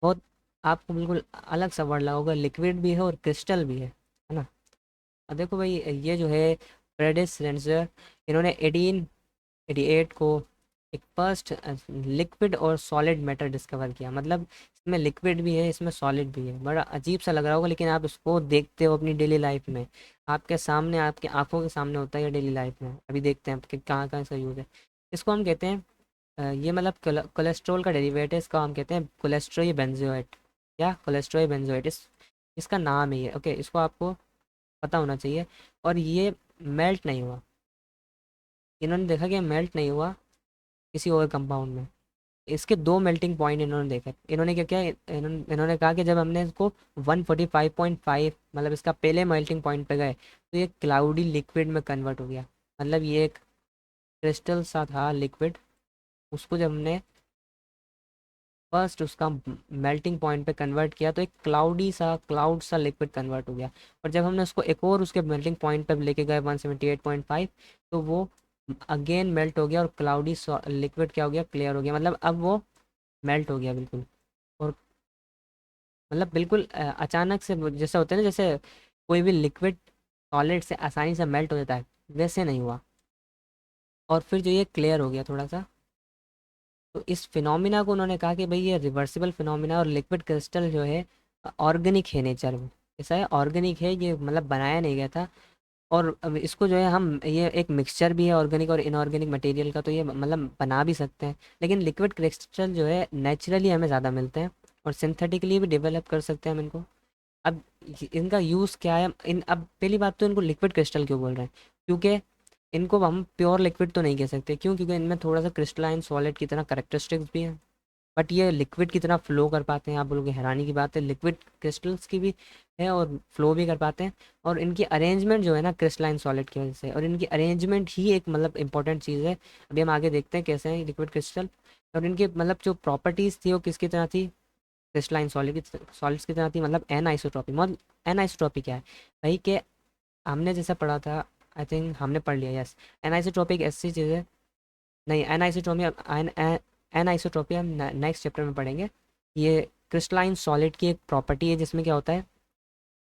बहुत, आपको बिल्कुल अलग सा वर्ड लगा होगा, लिक्विड भी है और क्रिस्टल भी है ना। अब देखो भाई, ये जो है फ्रेडिस रेंजर, इन्होंने 1888 को एक फर्स्ट लिक्विड और सॉलिड मैटर डिस्कवर किया। मतलब इसमें लिक्विड भी है, इसमें सॉलिड भी है। बड़ा अजीब सा लग रहा होगा, लेकिन आप इसको देखते हो अपनी डेली लाइफ में, आपके सामने, आपकी आंखों के सामने होता है ये डेली लाइफ में। अभी देखते हैं कि कहाँ कहाँ इसका यूज़ है। इसको हम कहते हैं ये मतलब कोलेस्ट्रॉल का डेरिवेट है, इसका हम कहते हैं कोलेस्ट्रॉल बेंजोएट, या कोलेस्ट्रॉल बेंजोएट, इसका नाम है ये। ओके, इसको आपको पता होना चाहिए। और ये मेल्ट नहीं हुआ, इन्होंने देखा कि मेल्ट नहीं हुआ किसी और कंपाउंड में। इसके दो मेल्टिंग पॉइंट इन्होंने देखे। इन्होंने क्या किया, इन्होंने कहा कि जब हमने इसको 145.5 मतलब इसका पहले मेल्टिंग पॉइंट पे गए, तो ये क्लाउडी लिक्विड में कन्वर्ट हो गया। मतलब ये एक क्रिस्टल सा था लिक्विड, उसको जब हमने फर्स्ट उसका मेल्टिंग पॉइंट पे कन्वर्ट किया, तो एक क्लाउड सा लिक्विड कन्वर्ट हो गया। और जब हमने उसको एक और उसके मेल्टिंग पॉइंट पे लेके गए 178.5, तो वो अगेन मेल्ट हो गया, और क्लाउडी लिक्विड क्या हो गया, क्लियर हो गया। मतलब अब वो मेल्ट हो गया बिल्कुल। और मतलब बिल्कुल अचानक से जैसा होता है ना, जैसे कोई भी लिक्विड सॉलिड से आसानी से मेल्ट हो जाता है, वैसे नहीं हुआ। और फिर जो ये क्लियर हो गया थोड़ा सा, तो इस फिनोमिना को उन्होंने कहा कि भाई ये रिवर्सिबल फिनोमिना, और लिक्विड क्रिस्टल जो है ऑर्गेनिक है नेचर में। ऐसा है, ऑर्गेनिक है ये, मतलब बनाया नहीं गया था। और अब इसको जो है हम, ये एक मिक्सचर भी है ऑर्गेनिक और इनऑर्गेनिक मटेरियल का, तो ये मतलब बना भी सकते हैं। लेकिन लिक्विड क्रिस्टल जो है नेचुरली हमें ज़्यादा मिलते हैं, और सिंथेटिकली भी डेवलप कर सकते हैं हम इनको। अब इनका यूज़ क्या है, इन अब पहली बात तो इनको लिक्विड क्रिस्टल क्यों बोल रहे हैं, क्योंकि इनको हम प्योर लिक्विड तो नहीं कह सकते। क्यों? क्योंकि इनमें थोड़ा सा क्रिस्टलाइन सॉलिड की तरह करेक्टरिस्टिक्स भी हैं। बट ये लिक्विड की तरह फ्लो कर पाते हैं। आप बोलोगे हैरानी की बात है, लिक्विड क्रिस्टल्स की भी है और फ्लो भी कर पाते हैं। और इनकी अरेंजमेंट जो है ना क्रिस्टलाइन सॉलिड की वजह से, और इनकी अरेंजमेंट ही एक मतलब इंपॉर्टेंट चीज़ है। अभी हम आगे देखते हैं कैसे हैं लिक्विड क्रिस्टल। और इनके मतलब जो प्रॉपर्टीज़ थी वो किसकी तरह थी, क्रिस्टलाइन सॉलिड्स की तरह थी। मतलब एन आइसोट्रॉपी, मतलब एन आइसोट्रॉपी क्या है भाई, के हमने जैसा पढ़ा था, आई थिंक हमने पढ़ लिया, यस। एन आइसोट्रॉपी एक ऐसी चीज़ है, नहीं, एन आइसोट्रॉपी हम नेक्स्ट चैप्टर में पढ़ेंगे। ये क्रिस्टलाइन सॉलिड की एक प्रॉपर्टी है, जिसमें क्या होता है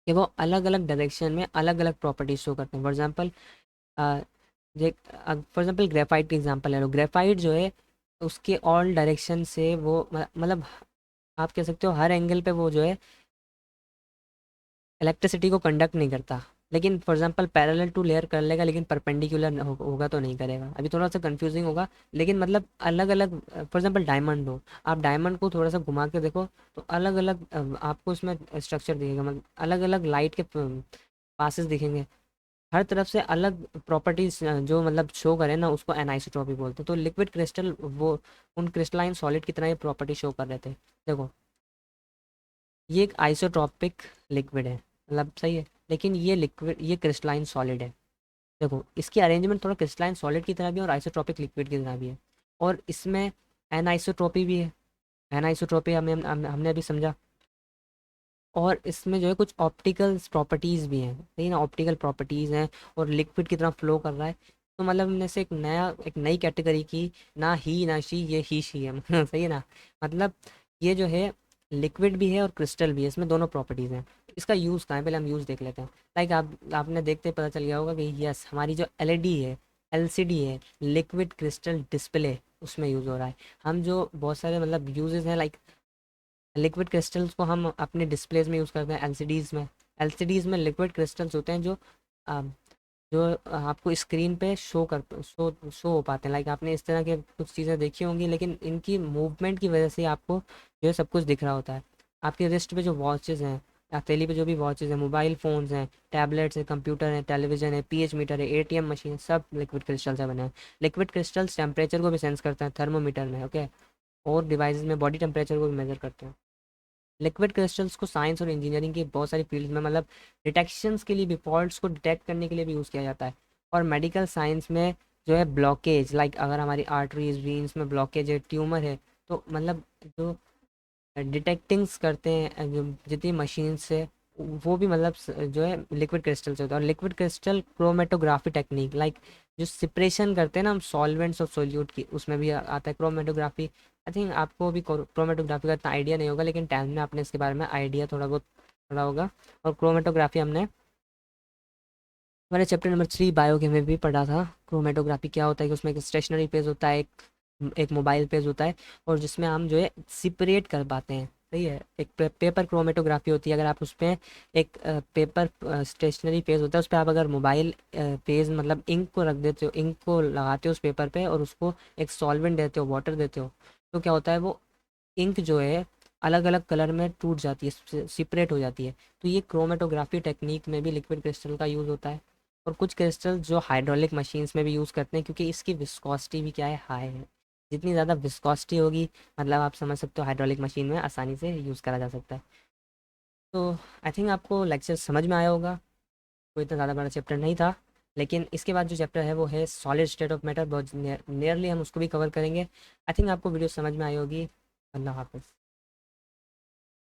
कि वो अलग अलग डायरेक्शन में अलग अलग प्रॉपर्टीज शो करते हैं। For example for example graphite की एग्जांपल ले लो। ग्रेफाइट जो है उसके ऑल डायरेक्शन से वो मतलब आप कह सकते हो हर एंगल पे वो जो है इलेक्ट्रिसिटी को कंडक्ट नहीं करता। लेकिन for example parallel to layer कर लेगा, लेकिन परपेंडिकुलर होगा तो नहीं करेगा। अभी थोड़ा सा कंफ्यूजिंग होगा, लेकिन मतलब अलग अलग। फॉर एग्जांपल डायमंड हो, आप डायमंड को थोड़ा सा घुमा के देखो, तो अलग अलग आपको इसमें स्ट्रक्चर दिखेगा। मतलब अलग अलग लाइट के पासेस दिखेंगे, हर तरफ से अलग प्रॉपर्टीज जो मतलब शो करें ना, उसको एनाइसोट्रॉपी बोलते हैं। तो लिक्विड क्रिस्टल वो उन क्रिस्टलाइन सॉलिड की तरह ये प्रॉपर्टी शो कर रहे थे। देखो, ये एक आइसोट्रॉपिक लिक्विड है, मतलब सही है, लेकिन ये लिक्विड, ये क्रिस्टलाइन सॉलिड है। देखो, इसकी अरेंजमेंट थोड़ा क्रिस्टलाइन सॉलिड की तरह भी है और आइसोट्रॉपिक लिक्विड की तरह भी है। और इसमें एनाइसोट्रॉपी भी है। एनाइसोट्रॉपी हमने अभी समझा। और इसमें जो है कुछ ऑप्टिकल प्रॉपर्टीज़ भी हैं, सही ना, ऑप्टिकल प्रॉपर्टीज़ हैं, और लिक्विड की तरह फ्लो कर रहा है। तो मतलब हमने से एक नई कैटेगरी की, ना ही ना शी, ये ही शी है सही है ना। मतलब ये जो है लिक्विड भी है और क्रिस्टल भी है, इसमें दोनों प्रॉपर्टीज़ हैं। इसका यूज़ कहाँ है, पहले हम यूज़ देख लेते हैं। लाइक आपने देखते ही पता चल गया होगा कि यस, हमारी जो एलईडी है, एलसीडी है, लिक्विड क्रिस्टल डिस्प्ले, उसमें यूज़ हो रहा है। हम जो बहुत सारे मतलब यूजेस हैं, लाइक लिक्विड क्रिस्टल्स को हम अपने डिस्प्लेज में यूज़ करते हैं, एलसीडीज़ में लिक्विड क्रिस्टल्स होते हैं, आ, जो आपको स्क्रीन पे शो हो पाते हैं। लाइक आपने इस तरह के कुछ चीज़ें देखी होंगी, लेकिन इनकी मूवमेंट की वजह से आपको जो है सब कुछ दिख रहा होता है। आपके रिस्ट पे जो वॉचेज़ हैं, हथेली पे जो भी वॉचेज़ हैं, मोबाइल फ़ोन्स हैं, टैबलेट्स हैं, कंप्यूटर हैं, टेलीविज़न है, पीएच मीटर है, एटीएम मशीन, सब लिक्विड क्रिस्टल से बने हैं। लिक्विड क्रिस्टल्स टेम्परेचर को भी सेंस करते हैं थर्मोमीटर में, ओके। और डिवाइसेस में बॉडी टेम्परेचर को भी मेजर करते हैं। लिक्विड क्रिस्टल्स को साइंस और इंजीनियरिंग की बहुत सारी फील्ड्स में, मतलब डिटेक्शंस के लिए भी, फॉल्ट्स को डिटेक्ट करने के लिए भी यूज़ किया जाता है। और मेडिकल साइंस में जो है ब्लॉकेज, लाइक अगर हमारी आर्टरीज वीन्स में ब्लॉकेज है, ट्यूमर है, तो मतलब जो डिटेक्टिंग्स करते हैं जो जितनी मशीन्स है, वो भी मतलब जो है लिक्विड क्रिस्टल से होता है। और liquid crystal chromatography technique, like जो सिपरेशन करते हैं ना हम सॉल्वेंट्स और सोल्यूट की, उसमें भी आता है क्रोमेटोग्राफी। आई थिंक आपको भी क्रोमेटोग्राफी का इतना आइडिया नहीं होगा, लेकिन 10th में आपने इसके बारे में आइडिया थोड़ा बहुत पढ़ा होगा। और क्रोमेटोग्राफी हमने हमारे चैप्टर नंबर 3 बायोकेम में भी पढ़ा था। क्रोमेटोग्राफी क्या होता है कि उसमें एक स्टेशनरी पेज होता है, एक मोबाइल पेज होता है, और जिसमें हम जो है सिपरेट कर पाते हैं। सही है। एक पेपर क्रोमेटोग्राफी होती है, अगर आप उस पर एक पेपर स्टेशनरी पेज होता है, उस पर आप अगर मोबाइल पेज मतलब इंक को रख देते हो, इंक को लगाते हो उस पेपर पे, और उसको एक सॉल्वेंट देते हो, वाटर देते हो, तो क्या होता है वो इंक जो है अलग अलग कलर में टूट जाती है, सिपरेट हो जाती है। तो ये क्रोमेटोग्राफी टेक्निक में भी लिक्विड क्रिस्टल का यूज़ होता है। और कुछ क्रिस्टल जो हाइड्रोलिक मशीन्स में भी यूज़ करते हैं, क्योंकि इसकी विस्कोसिटी भी क्या है, हाई है। जितनी ज़्यादा विस्कोसिटी होगी, मतलब आप समझ सकते हो हाइड्रोलिक मशीन में आसानी से यूज़ करा जा सकता है। तो आई थिंक आपको लेक्चर समझ में आया होगा। कोई इतना ज़्यादा बड़ा चैप्टर नहीं था, लेकिन इसके बाद जो चैप्टर है वो है सॉलिड स्टेट ऑफ मैटर, बहुत नियरली हम उसको भी कवर करेंगे। आई थिंक आपको वीडियो समझ में आई होगी। अल्लाह हाफ़िज़।